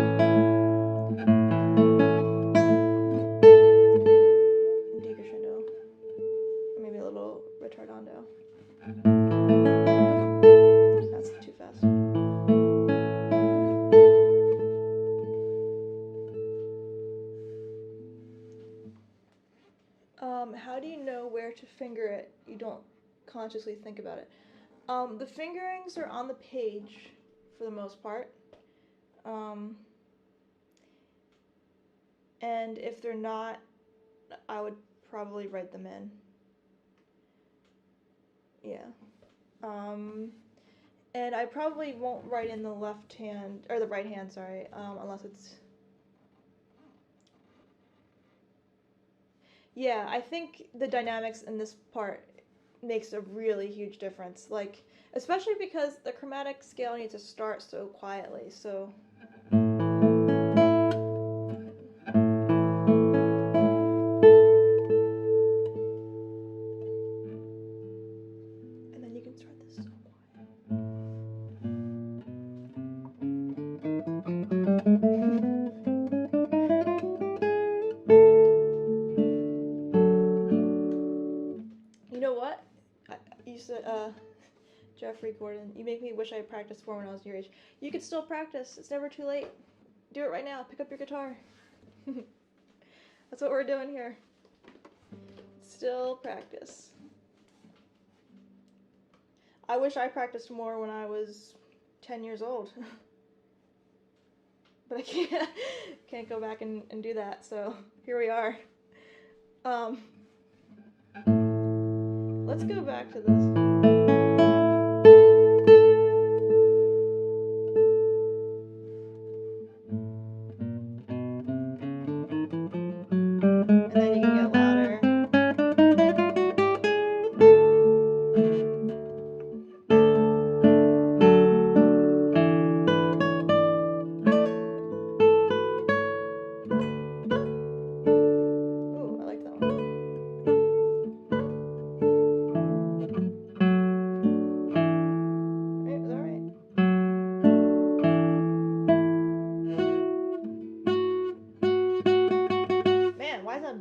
decrescendo, maybe a little ritardando. That's too fast. How do you know where to finger it? You don't consciously think about it. The fingerings are on the page for the most part. And if they're not, I would probably write them in. Yeah. And I probably won't write in the left hand, or the right hand, sorry, unless it's... Yeah, I think the dynamics in this part makes a really huge difference. Like, especially because the chromatic scale needs to start so quietly, so... And then you can start this so quiet. You know what? You said, Jeffrey Gordon, you make me wish I practiced more when I was your age. You could still practice. It's never too late. Do it right now. Pick up your guitar. That's what we're doing here. Still practice. I wish I practiced more when I was 10 years old. But I can't go back and do that, so here we are. Let's go back to this.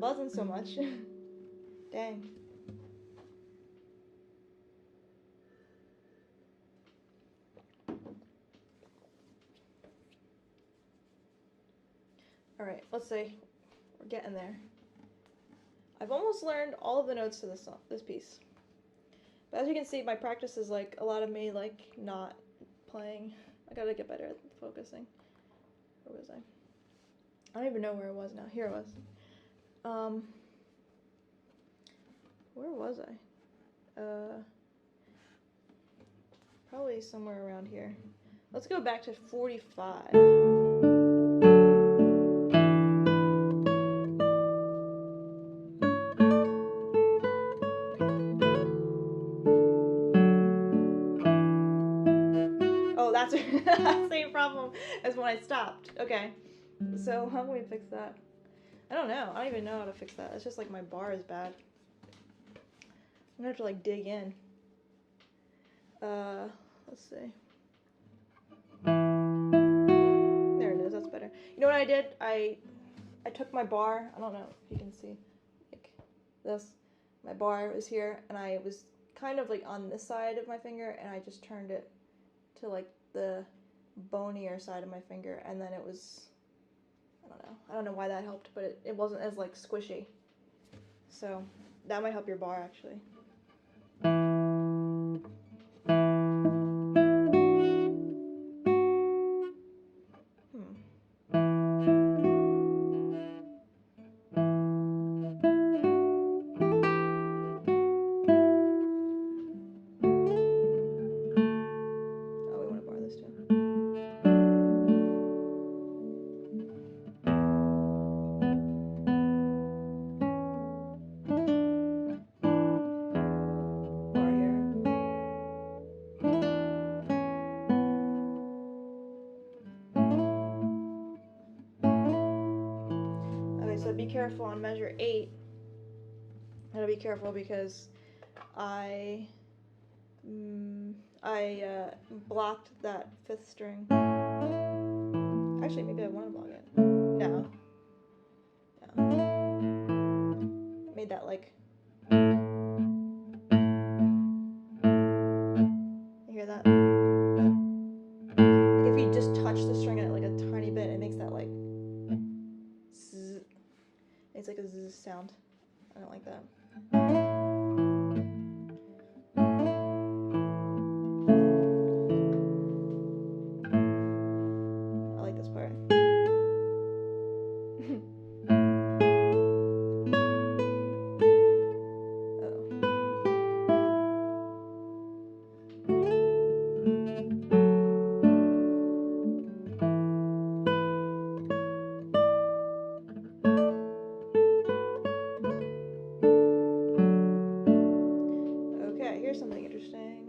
Buzzing so much. Dang. Alright, let's see. We're getting there. I've almost learned all of the notes to this song, this piece. But as you can see, my practice is like a lot of me like not playing. I gotta get better at focusing. Where was I? I don't even know where I was now. Here I was. Where was I? Probably somewhere around here. Let's go back to 45. Oh, that's the same problem as when I stopped. Okay, so how can we fix that? I don't know. I don't even know how to fix that. It's just like my bar is bad. I'm gonna have to like dig in. Let's see. There it is. That's better. You know what I did? I took my bar. I don't know if you can see. Like this. My bar was here, and I was kind of like on this side of my finger, and I just turned it to like the bonier side of my finger, and then it was. I don't know why that helped, but it wasn't as like squishy. So that might help your bar actually. So be careful on measure 8. I gotta be careful because I blocked that 5th string. Actually, maybe I want to block it. No. Made that like. You hear that? Like if you just touch the string at like a tiny bit, it makes that like. It's like a zzz sound. I don't like that. I like this part. Here's something interesting.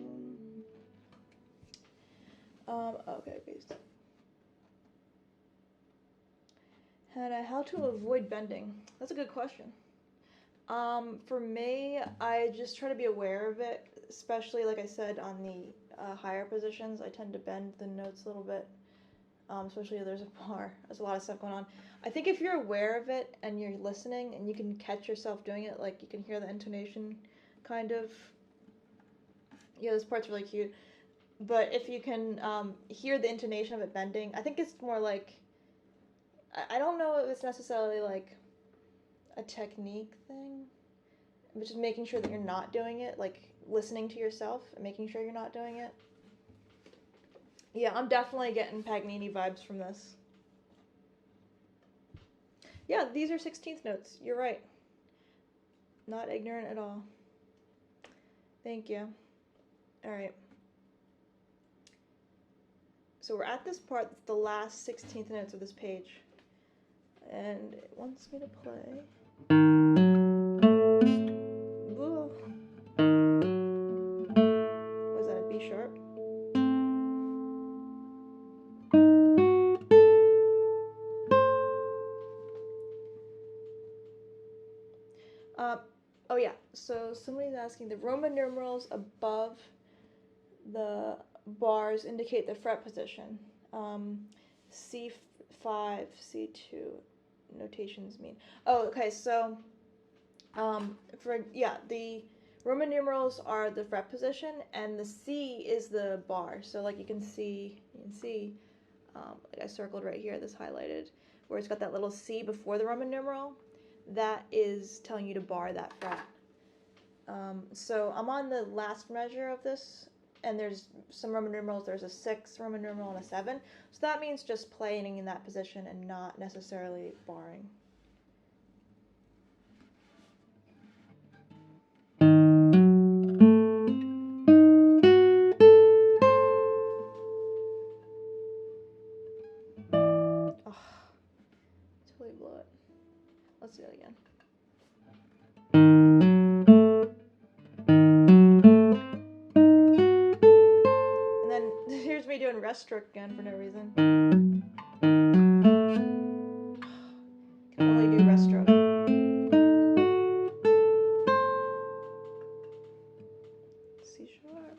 Okay, paste. How to avoid bending? That's a good question. For me, I just try to be aware of it, especially like I said on the higher positions. I tend to bend the notes a little bit, especially if there's a bar. There's a lot of stuff going on. I think if you're aware of it and you're listening and you can catch yourself doing it, like you can hear the intonation kind of. Yeah, this part's really cute. But if you can hear the intonation of it bending, I think it's more like I don't know if it's necessarily like a technique thing, but just making sure that you're not doing it, like listening to yourself and making sure you're not doing it. Yeah, I'm definitely getting Paganini vibes from this. Yeah, these are 16th notes. You're right. Not ignorant at all. Thank you. All right. So we're at this part that's the last 16th notes of this page. And it wants me to play. Ooh. Was that a B sharp? Oh yeah, so somebody's asking, the Roman numerals above the bars indicate the fret position. C5, C2 notations mean. Oh, okay, so the Roman numerals are the fret position, and the C is the bar. So like you can see, like I circled right here, this highlighted, where it's got that little C before the Roman numeral. That is telling you to bar that fret. So I'm on the last measure of this, and there's some Roman numerals. There's a 6 Roman numeral and a 7. So that means just playing in that position and not necessarily barring. Oh, totally blew it. Let's do it again. And then here's me doing rest stroke again for no reason. Can only do rest stroke. C sharp.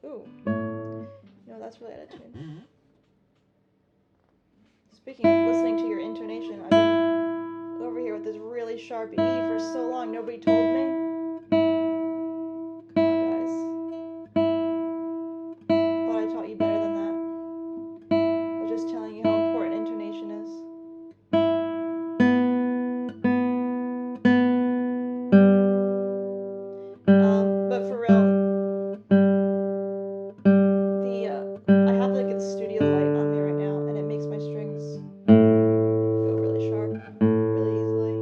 Ooh. No, that's really out of tune. Speaking of listening to your intonation, I've been over here with this really sharp E for so long. Nobody told me. Come on, guys. Thought I taught you better than that. I was just telling you how important intonation is. But for real, I have like a studio light on me right now, and it makes my strings go really sharp really easily.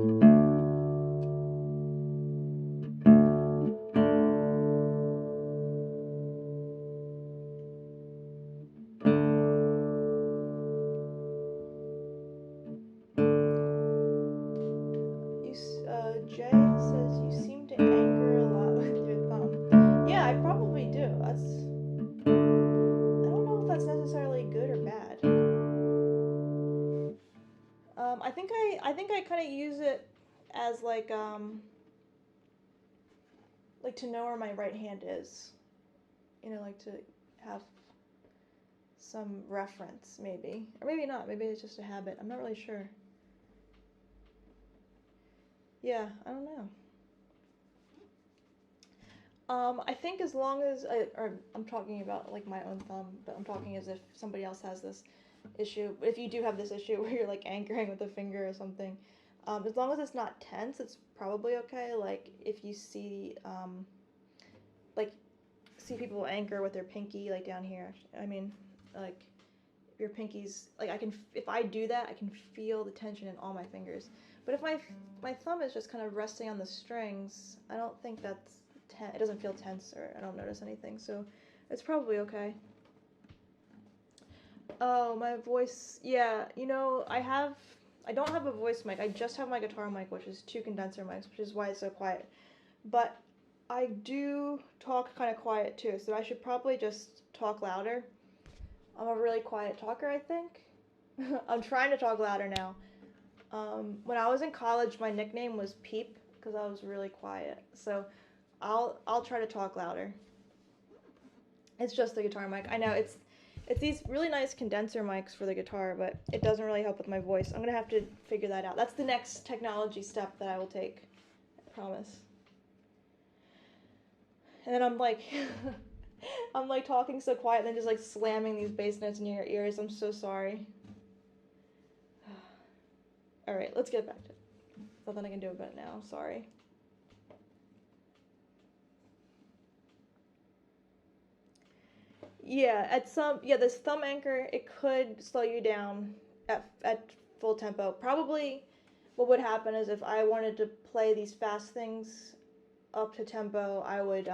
Jay says you seem to anger a lot with your thumb. Yeah, I probably do. I don't know if that's necessarily good or bad. I think I kind of use it as like to know where my right hand is. You know, like to have some reference, maybe. Or maybe not. Maybe it's just a habit. I'm not really sure. Yeah, I don't know. I think as long as I'm talking about like my own thumb, but I'm talking as if somebody else has this issue. If you do have this issue where you're like anchoring with a finger or something, as long as it's not tense, it's probably okay. Like if you see see people anchor with their pinky like down here. I mean, like your pinky's like if I do that, I can feel the tension in all my fingers. But if my thumb is just kind of resting on the strings, I don't think that's it doesn't feel tense, or I don't notice anything, so it's probably okay. Oh, my voice. Yeah, you know, I don't have a voice mic. I just have my guitar mic, which is 2 condenser mics, which is why it's so quiet. But I do talk kind of quiet too, so I should probably just talk louder. I'm a really quiet talker, I think. I'm trying to talk louder now. When I was in college, my nickname was Peep because I was really quiet. So I'll try to talk louder. It's just the guitar mic. I know it's these really nice condenser mics for the guitar, but it doesn't really help with my voice. I'm gonna have to figure that out. That's the next technology step that I will take. I promise. And then I'm like, I'm like talking so quiet, and then just like slamming these bass notes in your ears. I'm so sorry. All right, let's get back to it. Nothing I can do about it now. Sorry. Yeah, this thumb anchor, it could slow you down at full tempo. Probably what would happen is if I wanted to play these fast things up to tempo, I would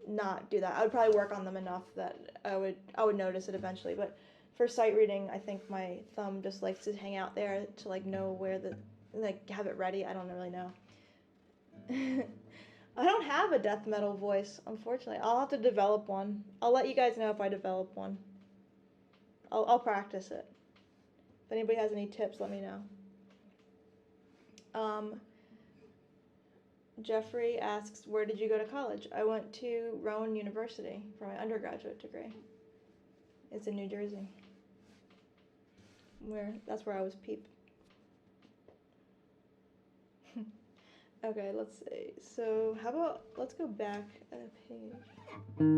not do that. I would probably work on them enough that I would notice it eventually. But for sight reading, I think my thumb just likes to hang out there to like know where have it ready. I don't really know. I don't have a death metal voice, unfortunately. I'll have to develop one. I'll let you guys know if I develop one. I'll practice it. If anybody has any tips, let me know. Jeffrey asks, where did you go to college? I went to Rowan University for my undergraduate degree. It's in New Jersey. That's where I was peep. Okay, let's see. So how about, let's go back a page. Do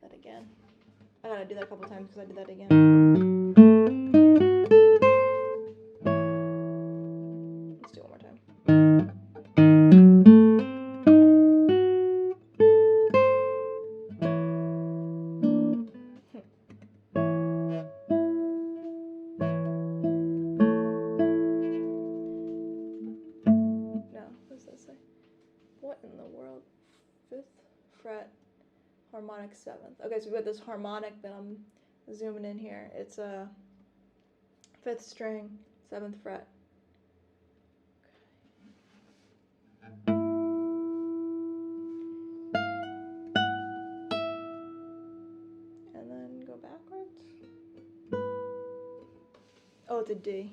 that again. I gotta do that a couple times because I did that again. Let's do it one more time. What in the world? 5th fret, harmonic 7th. Okay, so we've got this harmonic that I'm zooming in here. It's a 5th string, 7th fret. Okay. And then go backwards. Oh, it's a D.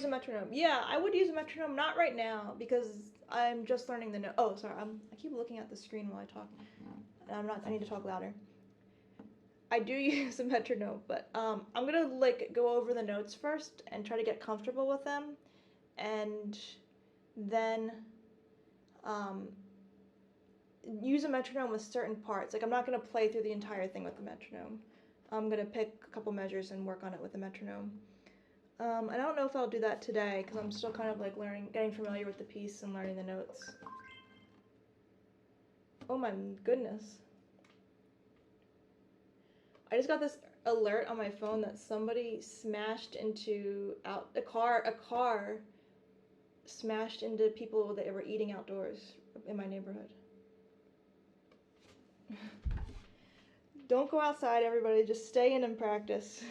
Metronome. Yeah, I would use a metronome, not right now because I'm just learning the note. Oh, sorry, I keep looking at the screen while I talk. I need to talk louder. I do use a metronome, but I'm gonna like go over the notes first and try to get comfortable with them, and then use a metronome with certain parts. Like I'm not gonna play through the entire thing with the metronome. I'm gonna pick a couple measures and work on it with the metronome. I don't know if I'll do that today because I'm still kind of like getting familiar with the piece and learning the notes. Oh my goodness. I just got this alert on my phone that somebody smashed into a car smashed into people that were eating outdoors in my neighborhood. Don't go outside, everybody. Just stay in and practice.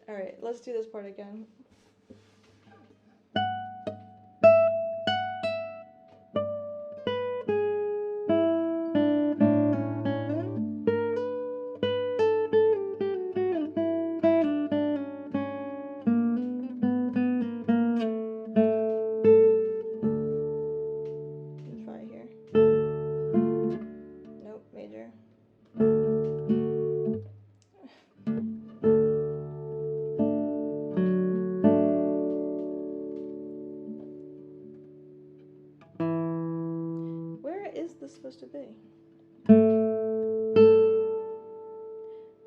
All right, let's do this part again. Let's try here. Nope, major. Is this supposed to be?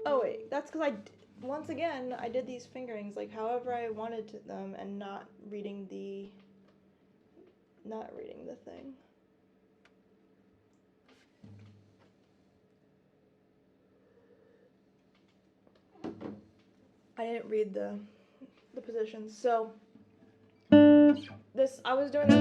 Oh wait, that's because once again, I did these fingerings like however I wanted them and not reading the thing. I didn't read the positions, so I was doing this.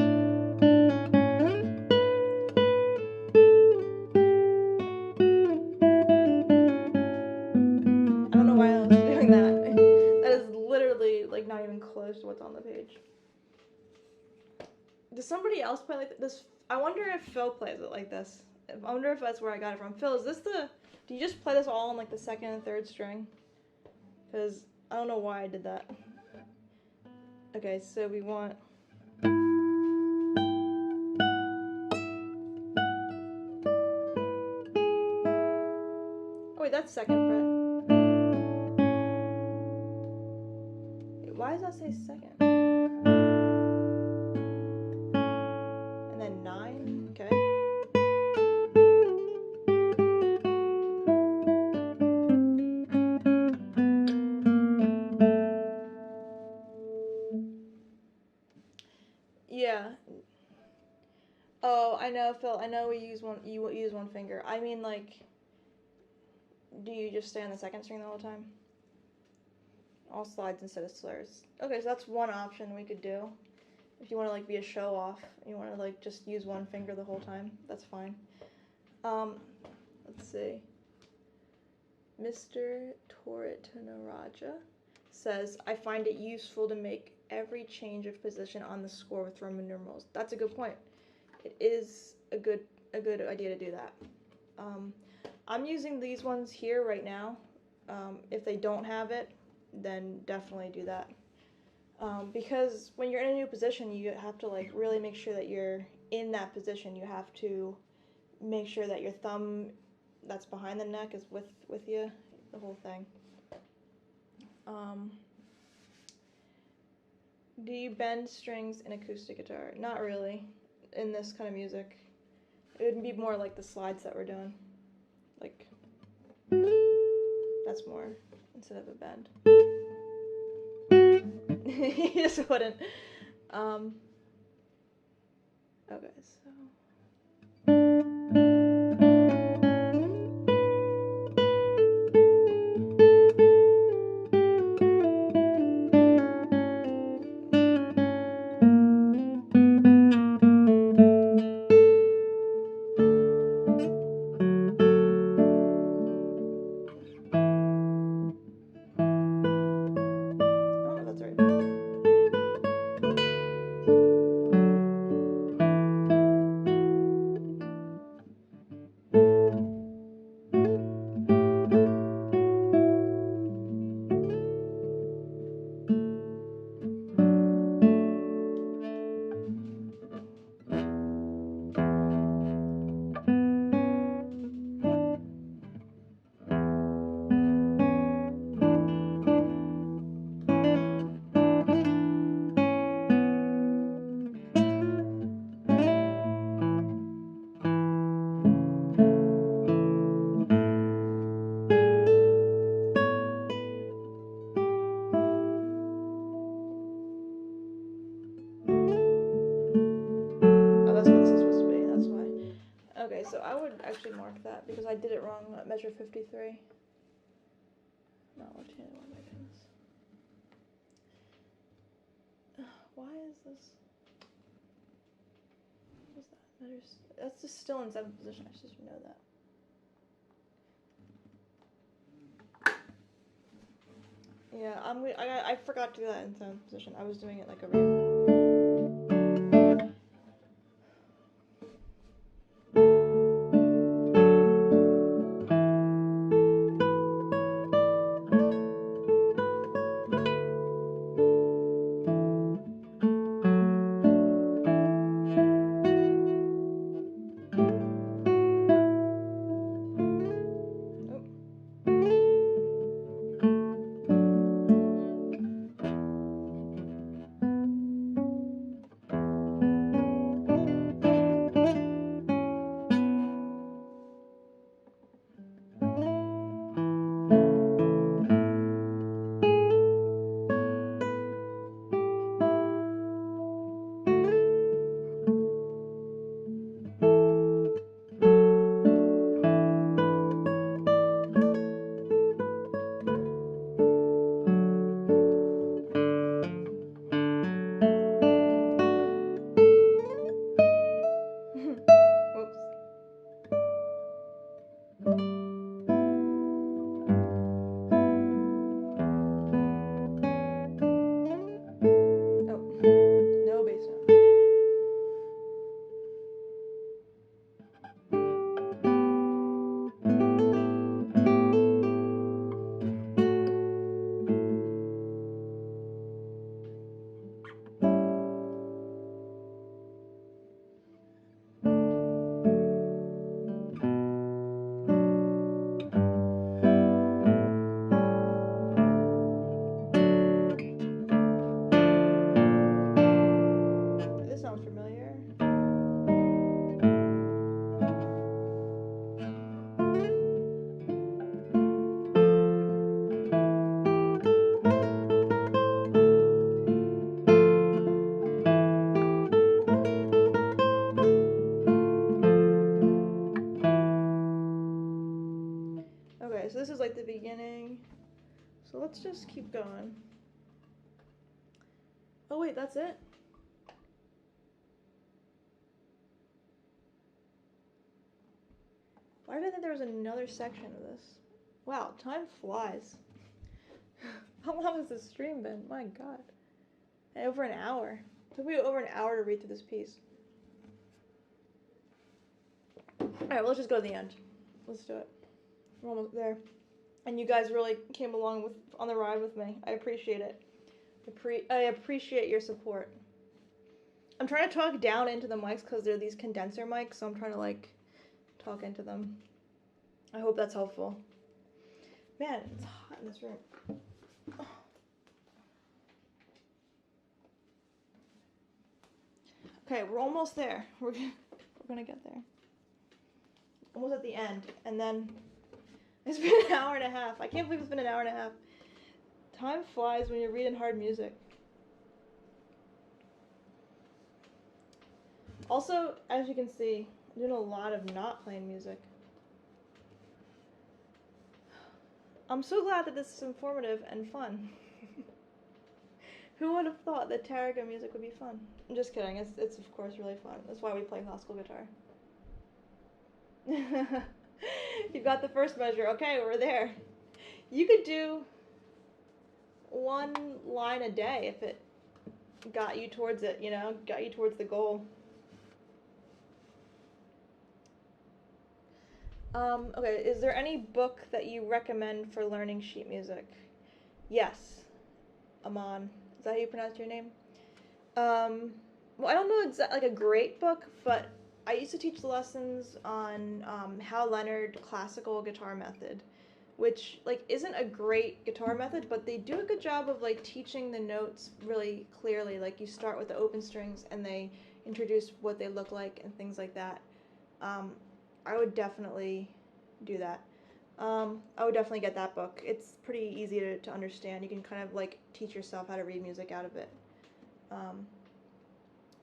I don't know why I was doing that. That is literally like not even close to what's on the page. Does somebody else play like this? I wonder if Phil plays it like this. I wonder if that's where I got it from. Phil, do you just play this all on like the 2nd and 3rd string? Because I don't know why I did that. Okay, so we want. Oh wait, that's second fret. Wait, why does that say second? And then 9, okay. Yeah. Oh, I know, Phil. I know we use one. You use one finger. I mean, like, do you just stay on the second string the whole time? All slides instead of slurs. Okay, so that's one option we could do. If you want to like be a show off, you want to like just use one finger the whole time. That's fine. Let's see. Mr. Toratanaraja says, I find it useful to make every change of position on the score with Roman numerals. That's a good point. It is a good idea to do that. I'm using these ones here right now. If they don't have it, then definitely do that. Because when you're in a new position, you have to like really make sure that you're in that position. You have to make sure that your thumb that's behind the neck is with you, the whole thing. Do you bend strings in acoustic guitar? Not really, in this kind of music. It would be more like the slides that we're doing. Like, that's more, instead of a bend. You just wouldn't. Okay, so. So I would actually mark that because I did it wrong at measure 53. Not left-handed one by chance. Why is this? What is that? Measures. That's just still in 7th position. I should know that. Yeah, I forgot to do that in 7th position. I was doing it like a. just keep going. Oh wait, that's it? Why did I think there was another section of this? Wow, time flies. How long has this stream been? My god. Over an hour. It took me over an hour to read through this piece. Alright, well, let's just go to the end. Let's do it. We're almost there. And you guys really came along on the ride with me. I appreciate it. I appreciate your support. I'm trying to talk down into the mics because they're these condenser mics, so I'm trying to like talk into them. I hope that's helpful. Man, it's hot in this room. Okay, we're almost there. We're gonna get there. Almost at the end, and then it's been an hour and a half. I can't believe it's been an hour and a half. Time flies when you're reading hard music. Also, as you can see, I'm doing a lot of not playing music. I'm so glad that this is informative and fun. Who would have thought that Tarrega music would be fun? I'm just kidding. It's of course really fun. That's why we play classical guitar. You've got the first measure. Okay, we're there. You could do one line a day if it got you towards it, you know, got you towards the goal. Okay, is there any book that you recommend for learning sheet music? Yes. Aman. Is that how you pronounce your name? Well, I don't know exactly like a great book, but I used to teach lessons on Hal Leonard classical guitar method, which like isn't a great guitar method, but they do a good job of like teaching the notes really clearly. Like you start with the open strings and they introduce what they look like and things like that. I would definitely do that. I would definitely get that book. It's pretty easy to understand. You can kind of like teach yourself how to read music out of it.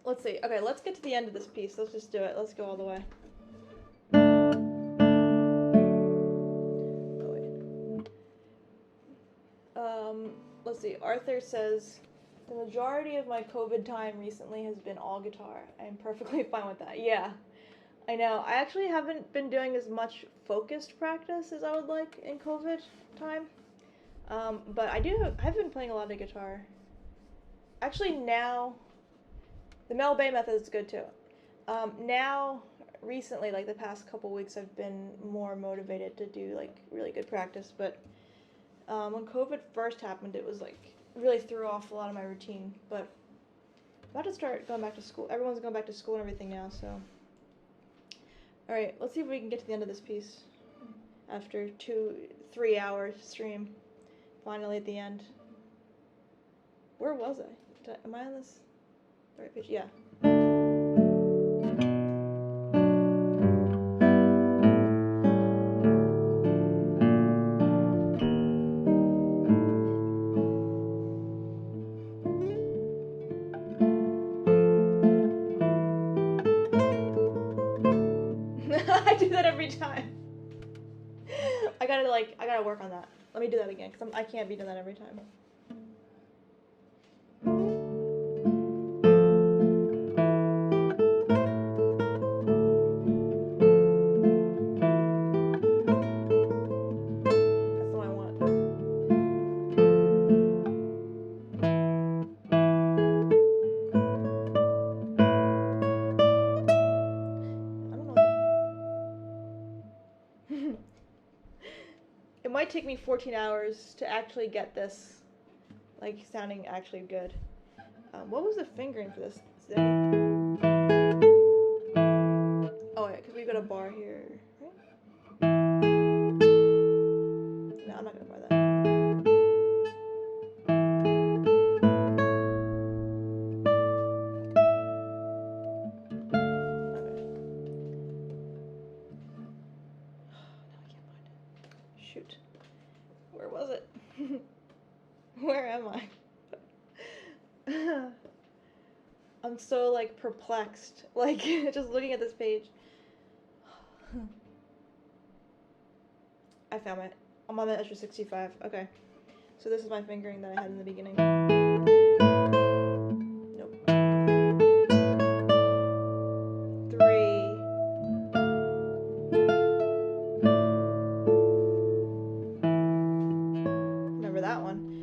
Let's see. Okay, let's get to the end of this piece. Let's just do it. Let's go all the way. Oh, wait. Let's see. Arthur says, the majority of my COVID time recently has been all guitar. I'm perfectly fine with that. Yeah. I know. I actually haven't been doing as much focused practice as I would like in COVID time. But I've been playing a lot of guitar. Actually now, the Mel Bay method is good too. Now, recently, like the past couple weeks, I've been more motivated to do like really good practice. But when COVID first happened, it was like really threw off a lot of my routine. But I'm about to start going back to school. Everyone's going back to school and everything now, so. Alright, let's see if we can get to the end of this piece after 3 hours stream. Finally at the end. Where was I? Am I on this? The right page? Yeah. I do that every time. I gotta work on that. Let me do that again, because I can't be doing that every time. That's the one I want. I don't know what It might take me 14 hours to actually get this, like, sounding actually good. What was the fingering for this? Oh, yeah, because we've got a bar here, right? No, I'm not gonna bar that. Okay. Now I can't find it. Shoot. Where was it? Where am I? I'm so like perplexed, like just looking at this page. I found it. I'm on the Extra 65. Okay. So this is my fingering that I had in the beginning. Nope. 3. Remember that one.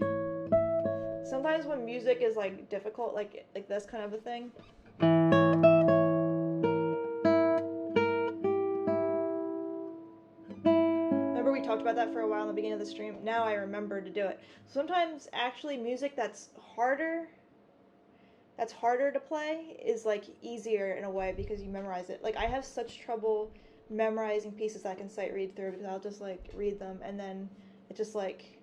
Sometimes when music is like difficult, like this kind of a thing. Remember we talked about that for a while in the beginning of the stream? Now I remember to do it. Sometimes actually music that's harder to play is like easier in a way because you memorize it. Like I have such trouble memorizing pieces I can sight read through because I'll just like read them and then it just like,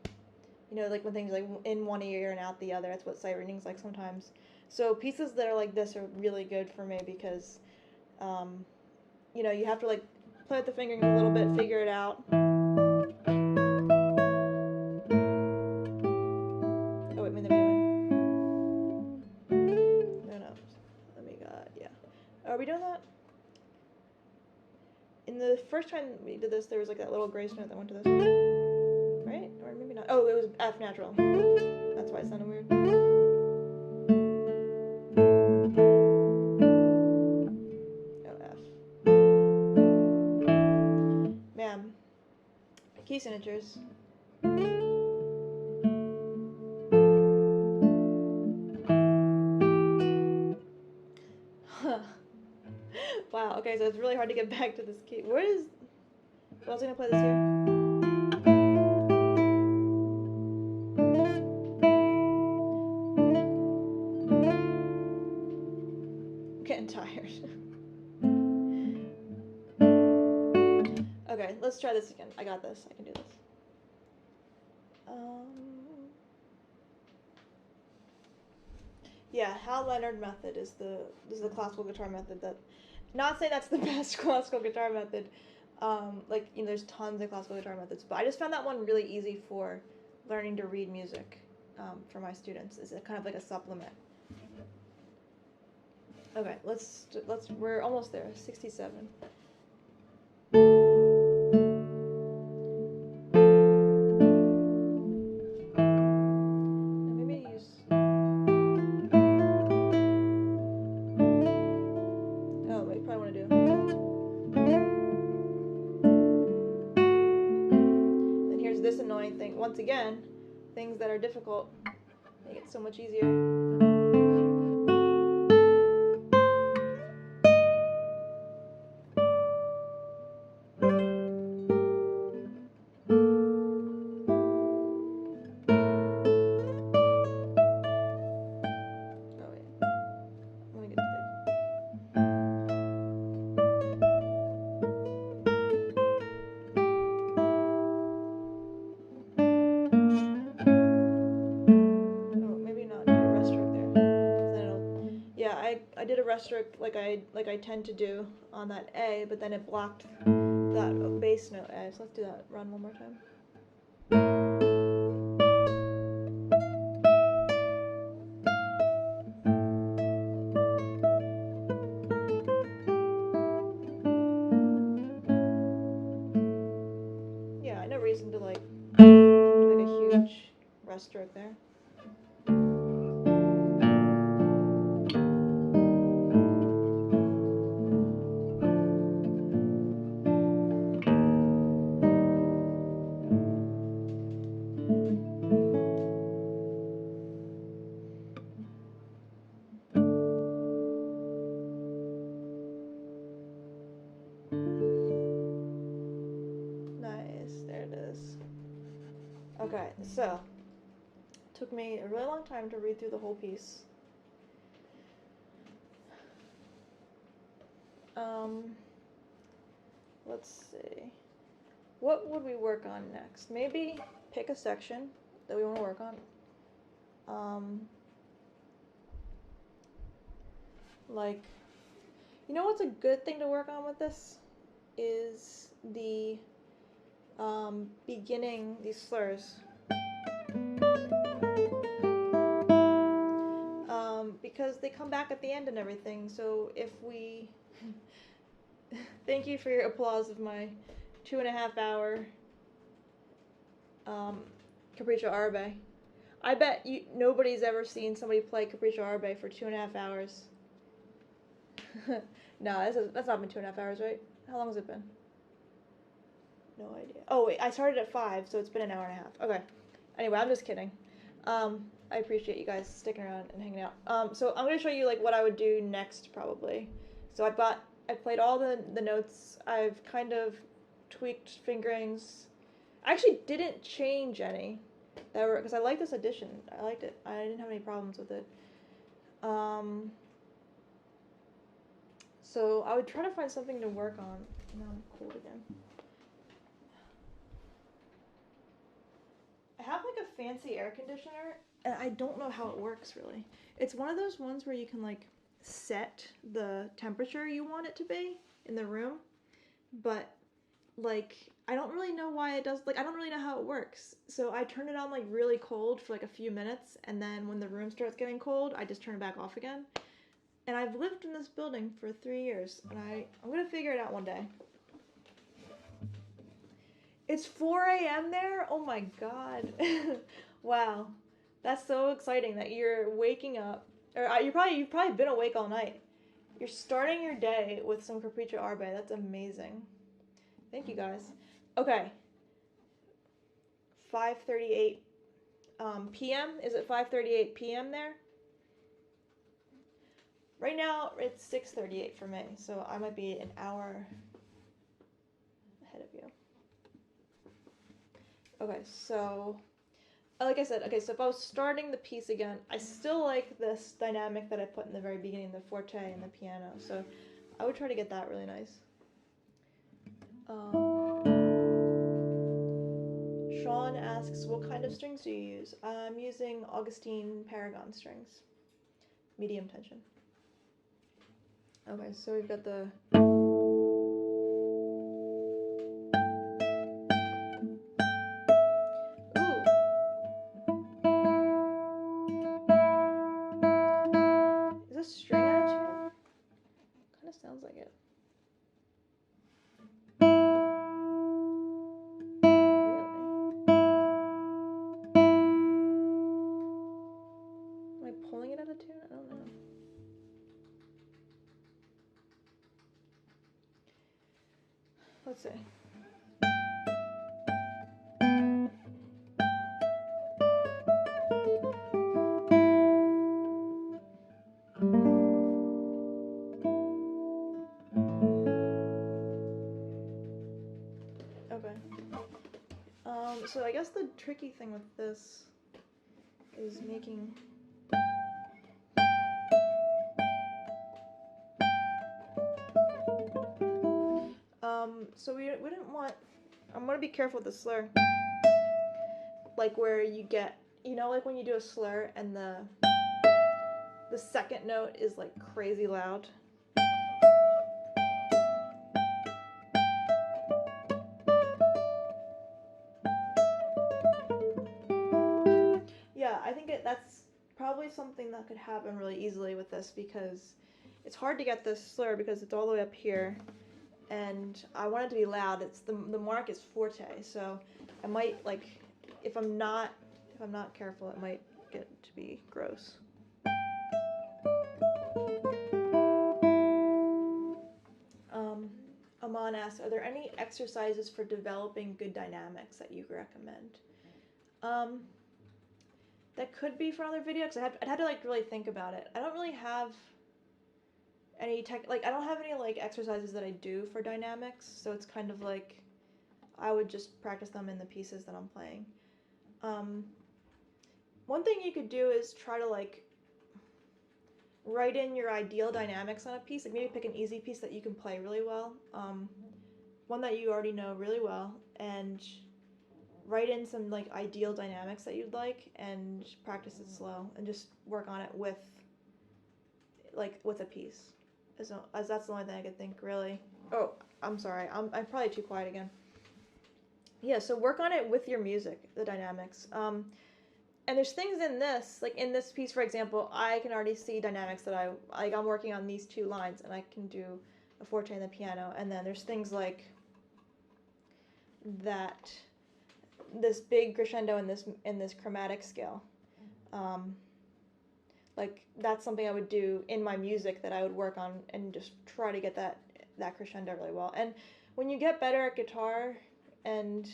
you know, like when things like in one ear and out the other. That's what sight reading's like sometimes. So pieces that are like this are really good for me because, you know, you have to like play with the fingering a little bit, figure it out. Oh wait, maybe no. Let me yeah. Are we doing that? In the first time we did this, there was like that little grace note that went to this, right? Or maybe not. Oh, it was F natural. That's why it sounded weird. Oh, F. Man, key signatures. Wow. Okay, so it's really hard to get back to this key. Where is? Well, I was gonna play this here. I'm getting tired. Okay, let's try this again. I got this. I can do this. Yeah, Hal Leonard method is the classical guitar method. That, not saying that's the best classical guitar method. Like, you know, there's tons of classical guitar methods, but I just found that one really easy for learning to read music for my students. It's kind of like a supplement. Okay, let's we're almost there. 67. This annoying thing. Once again, things that are difficult make it so much easier. I did a rest stroke like I tend to do on that A, but then it blocked that bass note A. So let's do that run one more time. Yeah, no reason to like do like a huge rest stroke there. Okay, so it took me a really long time to read through the whole piece. Let's see. What would we work on next? Maybe pick a section that we want to work on. Like, you know what's a good thing to work on with this? Is the beginning, these slurs. Because they come back at the end and everything, so if we... Thank you for your applause of my 2.5 hour Capricho Arabe. I bet nobody's ever seen somebody play Capricho Arabe for 2.5 hours. No, that's not been 2.5 hours, right? How long has it been? No idea. Oh wait, I started at 5, so it's been an hour and a half. Okay. Anyway, I'm just kidding. I appreciate you guys sticking around and hanging out. So I'm gonna show you like what I would do next probably. So I played all the notes. I've kind of tweaked fingerings. I actually didn't change any that were because I like this edition. I liked it. I didn't have any problems with it. So I would try to find something to work on. Now I'm cold again. I have like a fancy air conditioner, and I don't know how it works really. It's one of those ones where you can like set the temperature you want it to be in the room, but like I don't really know why it does, like I don't really know how it works. So I turn it on like really cold for like a few minutes, and then when the room starts getting cold, I just turn it back off again. And I've lived in this building for 3 years, and I'm gonna figure it out one day. It's 4 a.m. there? Oh my god. Wow. That's so exciting that you're waking up, or you've probably been awake all night. You're starting your day with some Capricho Arabe. That's amazing. Thank you guys. Okay. 5:38 p.m. Is it 5:38 p.m. there? Right now it's 6:38 for me, so I might be an hour ahead of you. Okay, so like I said, so if I was starting the piece again, I still like this dynamic that I put in the very beginning, the forte and the piano. So I would try to get that really nice. Sean asks, what kind of strings do you use? I'm using Augustine Paragon strings, medium tension. Okay, so we've got the... String out of tune? Kind of sounds like it. Really? Am I pulling it out of tune? I don't know. Let's see. Okay. So I guess the tricky thing with this is making... So we didn't want... I'm going to be careful with the slur. Like where you get... You know, like when you do a slur and the second note is like crazy loud? Yeah, I think that's probably something that could happen really easily with this because it's hard to get this slur because it's all the way up here and I want it to be loud. It's the mark is forte, so I might like if I'm not careful, it might get to be gross. Aman asks, are there any exercises for developing good dynamics that you recommend? That could be for another video because I'd have to like really think about it. I don't really have any I don't have any like exercises that I do for dynamics, so it's kind of like I would just practice them in the pieces that I'm playing. One thing you could do is try to like write in your ideal dynamics on a piece, like maybe pick an easy piece that you can play really well, one that you already know really well, and write in some like ideal dynamics that you'd like and practice it slow and just work on it with a piece, as that's the only thing I could think really. Oh, I'm sorry, I'm probably too quiet again. Yeah, so work on it with your music, the dynamics. And there's things in this, like in this piece, for example, I can already see dynamics that I'm working on these two lines, and I can do a forte and the piano, and then there's things like that this big crescendo in this chromatic scale. Like that's something I would do in my music that I would work on and just try to get that crescendo really well. And when you get better at guitar and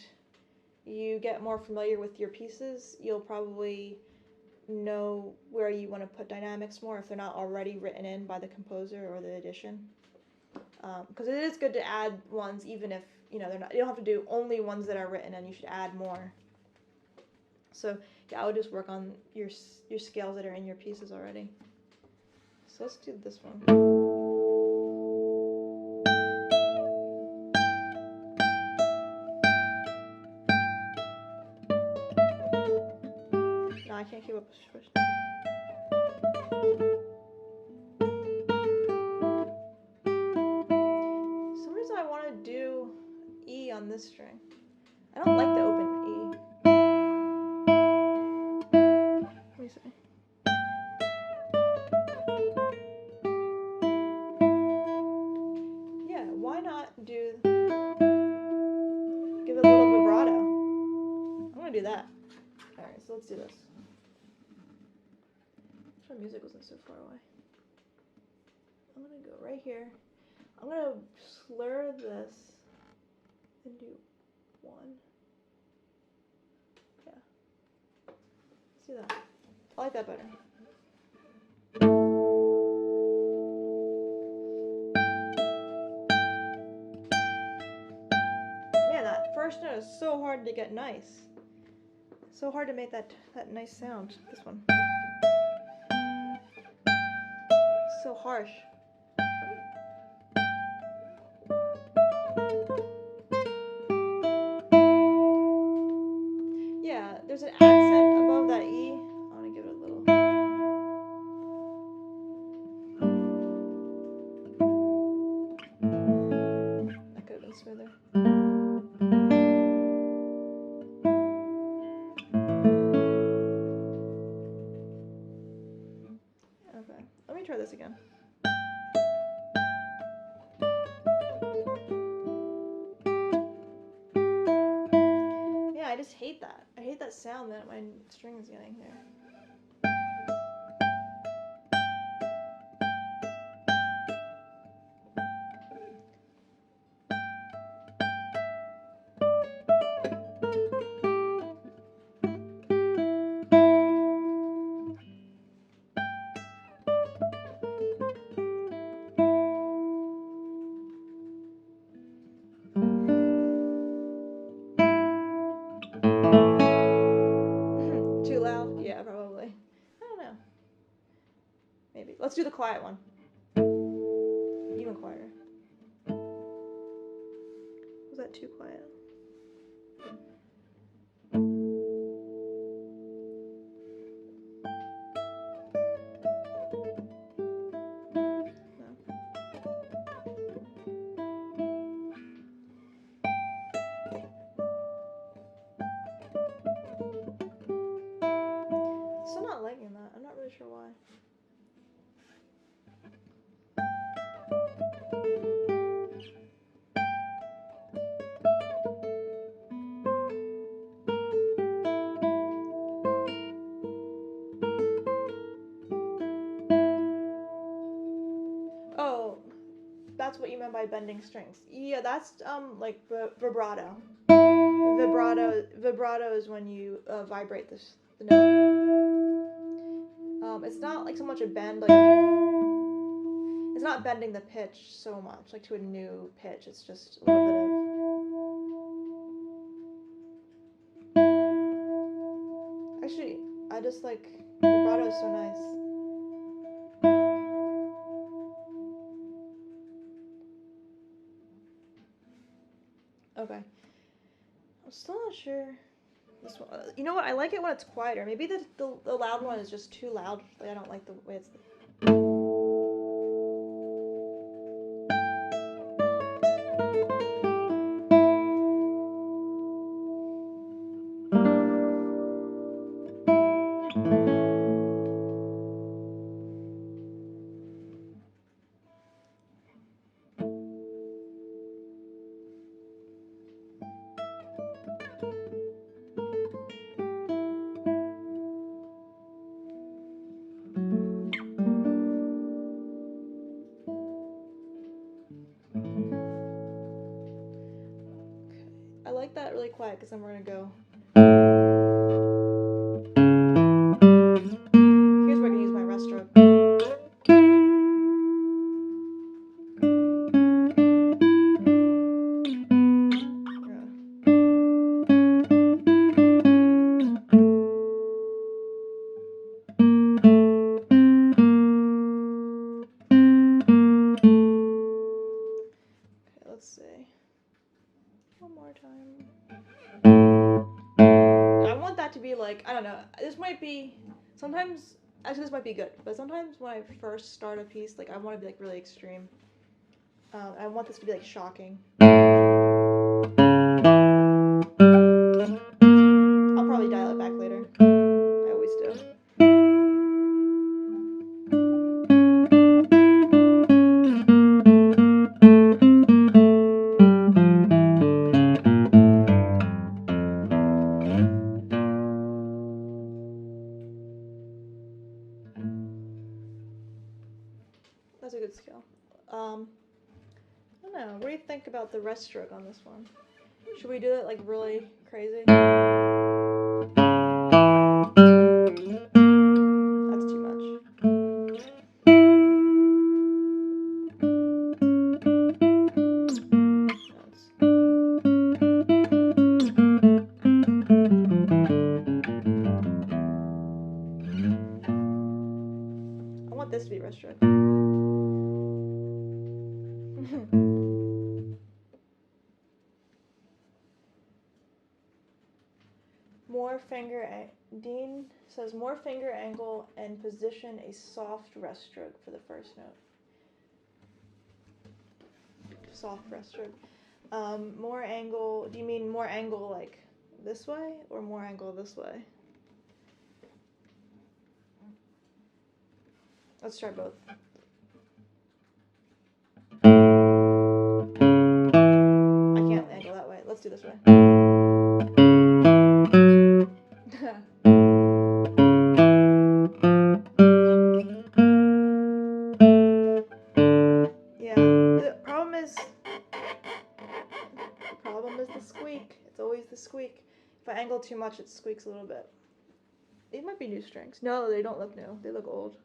you get more familiar with your pieces, you'll probably know where you want to put dynamics more if they're not already written in by the composer or the edition. Because it is good to add ones even if they're not. You don't have to do only ones that are written in. You should add more. So yeah, I would just work on your scales that are in your pieces already. So let's do this one. No, I can't keep up with switch. For some reason I want to do E on this string. I don't like the open E. Let me see. Yeah, why not give it a little vibrato? I'm gonna do that. Alright, so let's do this. My music wasn't so far away. I'm gonna go right here. I'm gonna slur this and do 1. Yeah. Let's do that. I like that better. Man, that first note is so hard to get nice. So hard to make that nice sound. This one. So harsh. Yeah, there's an accent above that E. I want to give it a little. That could have been smoother. Okay, let me try this again. Yeah, I just hate that. I hate that sound that my string is getting there. Too loud? Yeah, probably. I don't know. Maybe. Let's do the quiet one. Even quieter. Was that too quiet? Still not liking that. I'm not really sure why. Oh, that's what you meant by bending strings. Yeah, that's like vibrato. Vibrato is when you vibrate the note. It's not like so much a bend, like it's not bending the pitch so much, like to a new pitch. It's just a little bit of. Actually, I just like vibrato is so nice. Okay, I'm still not sure. This one, you know what? I like it when it's quieter. Maybe the loud one is just too loud. Like I don't like the way it's. make that really quiet because then we're gonna go. Here's where I can use my rest stroke. Let's see. One more time. I want that to be like, I don't know, this might be, sometimes, actually this might be good, but sometimes when I first start a piece, like I want to be like really extreme. I want this to be like shocking. I'll probably dial it back later. I always do. That's a good scale. I don't know. What do you think about the rest stroke on this one? Should we do it like really crazy? That's too much. I want this to be rest stroke. Dean says more finger angle and position a soft rest stroke for the first note. Soft rest stroke. More angle, do you mean more angle like this way or more angle this way? Let's try both. I can't angle that way. Let's do this way. Yeah, the problem is the squeak. It's always the squeak. If I angle too much, it squeaks a little bit. These might be new strings. No, they don't look new. They look old.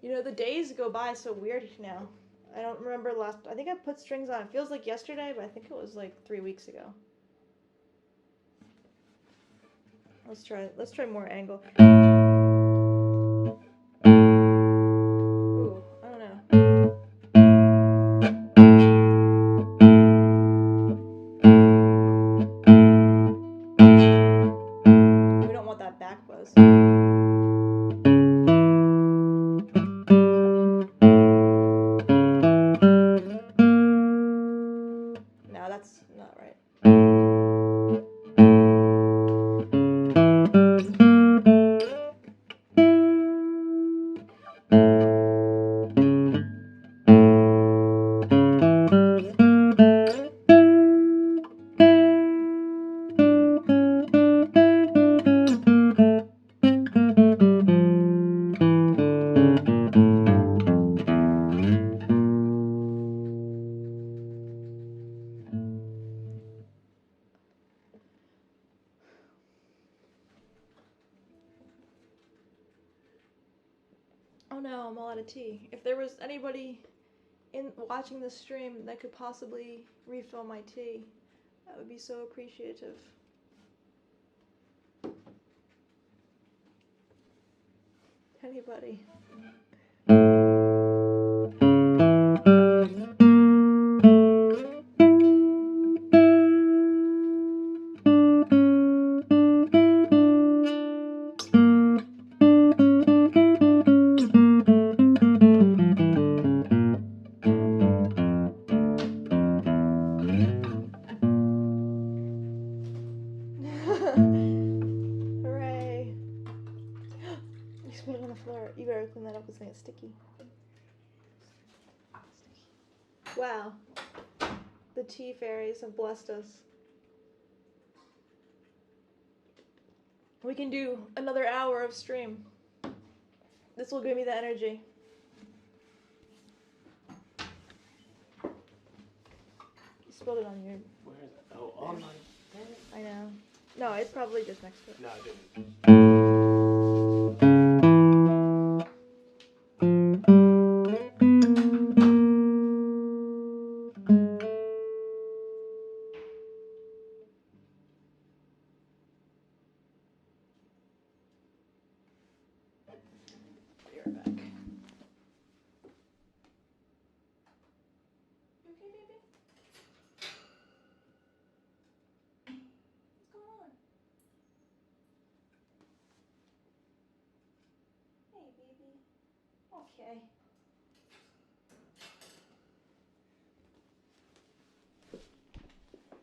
You know, the days go by so weird now. I don't remember last. I think I put strings on. It feels like yesterday, but I think it was like 3 weeks ago. Let's try more angle. Ooh, I don't know. We don't want that back buzz. No, that's not right. Oh no, I'm all out of tea. If there was anybody watching this stream that could possibly refill my tea, that would be so appreciative. Anybody? Hooray! You spilled it on the floor. You better clean that up because it's sticky. Wow. The tea fairies have blessed us. We can do another hour of stream. This will give me the energy. You spilled it on your... Where? Oh, I'm like, dang it. I know. No, it's probably just next to it. No, I didn't. Be right back. You okay, baby? What's going on? Hey, baby. Okay.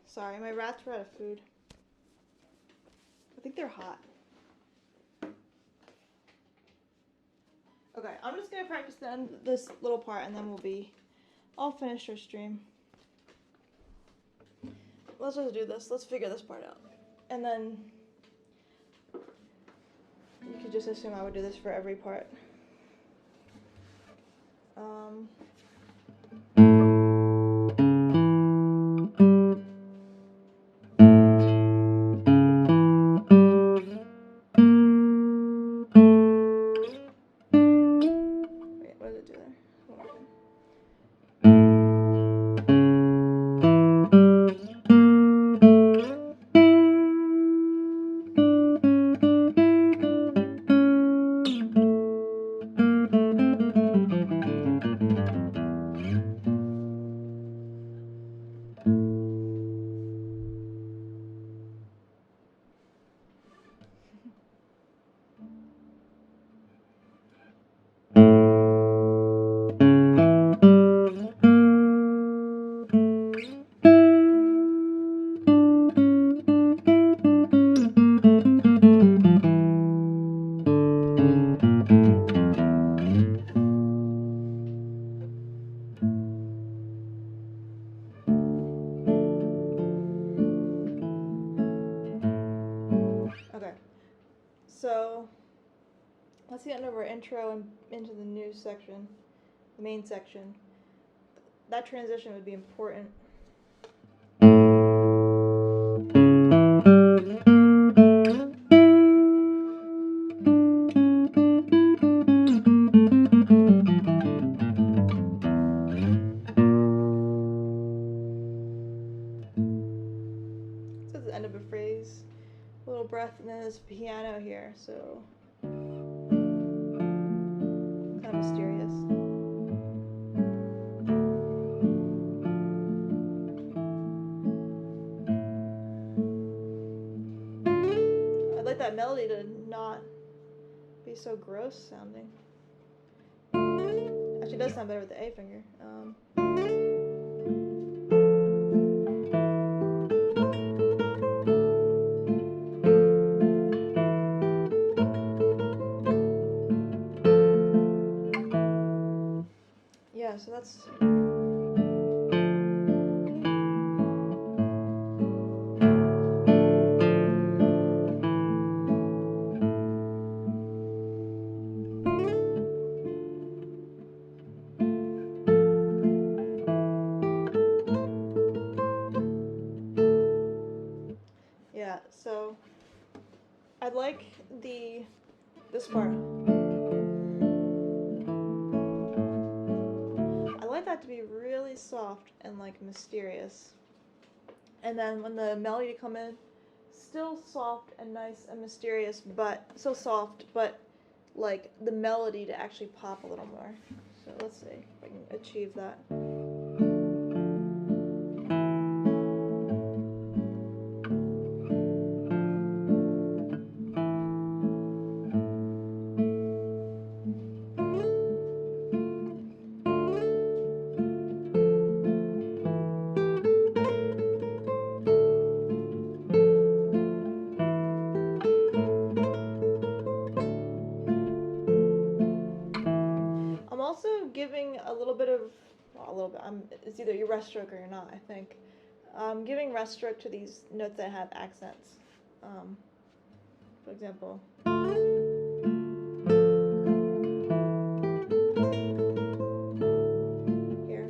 Sorry, my rats were out of food. I think they're hot. Okay, I'm just gonna practice then this little part and then we'll be all finished our stream. Let's just do this. Let's figure this part out. And then you could just assume I would do this for every part. Wait, what did it do there? One more time. Okay, so that's the end of our intro and into the news section, the main section. That transition would be important. So it's the end of a phrase, a little breath, and then there's piano here, so kind of mysterious. I'd like that melody to not be so gross sounding. Actually, it does sound better with the A finger. Yeah, so that's. Yeah, so I'd like this part. I like that to be really soft and like mysterious. And then when the melody come in, still soft and nice and mysterious, but still soft, but like the melody to actually pop a little more. So let's see if I can achieve that. I'm also giving a little bit of, well, a little bit, it's either you rest stroke or you're not, I think. I'm giving rest stroke to these notes that have accents. For example. Here.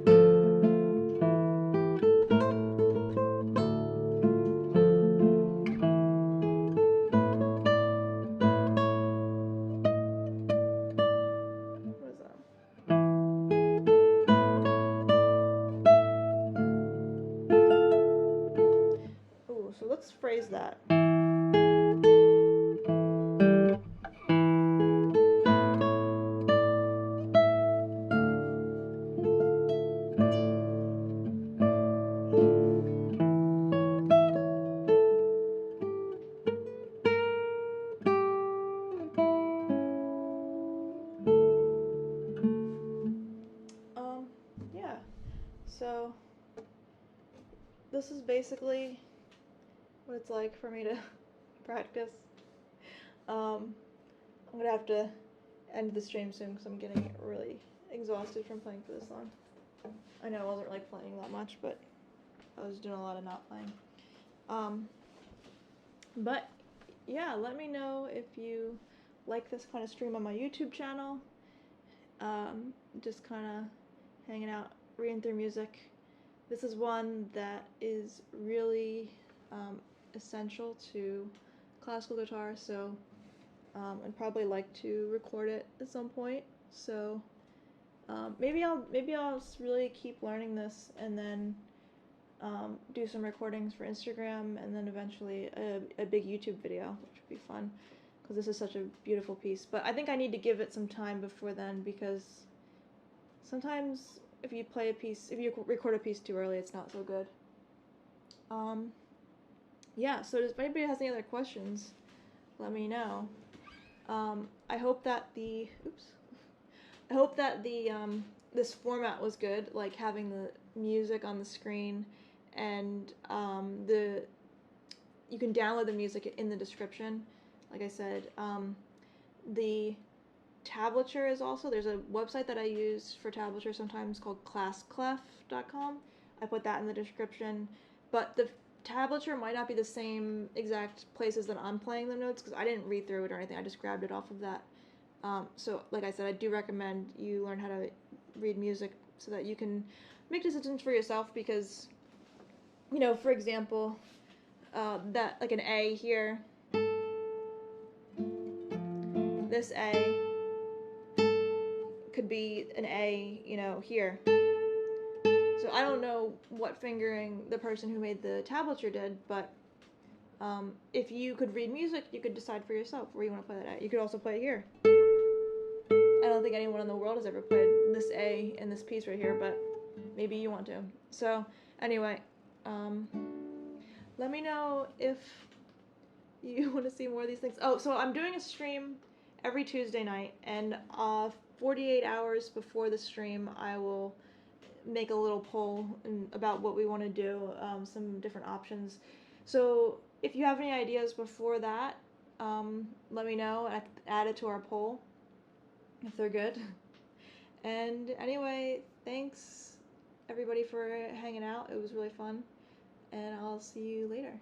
phrase that. Yeah. So this is basically what it's like for me to practice. I'm gonna have to end the stream soon because I'm getting really exhausted from playing for this long. I know I wasn't like playing that much, but I was doing a lot of not playing. But yeah, let me know if you like this kind of stream on my YouTube channel. Just kind of hanging out, reading through music. This is one that is really essential to classical guitar, so I'd probably like to record it at some point. So maybe I'll just really keep learning this and then do some recordings for Instagram and then eventually a big YouTube video, which would be fun because this is such a beautiful piece. But I think I need to give it some time before then because sometimes if you record a piece too early, it's not so good. Yeah, so if anybody has any other questions, let me know. I hope that the this format was good, like having the music on the screen, and you can download the music in the description. Like I said, the tablature is also, there's a website that I use for tablature sometimes called classclef.com. I put that in the description, but the tablature might not be the same exact places that I'm playing the notes because I didn't read through it or anything. I just grabbed it off of that. So like I said, I do recommend you learn how to read music so that you can make decisions for yourself because, you know, for example, that like an A here, this A could be an A, you know, here. So I don't know what fingering the person who made the tablature did, but if you could read music, you could decide for yourself where you want to play that at. You could also play it here. I don't think anyone in the world has ever played this A in this piece right here, but maybe you want to. So anyway, let me know if you want to see more of these things. Oh, so I'm doing a stream every Tuesday night, and 48 hours before the stream, I will make a little poll about what we want to do, some different options. So if you have any ideas before that, let me know and add it to our poll if they're good. And anyway, thanks everybody for hanging out. It was really fun, and I'll see you later.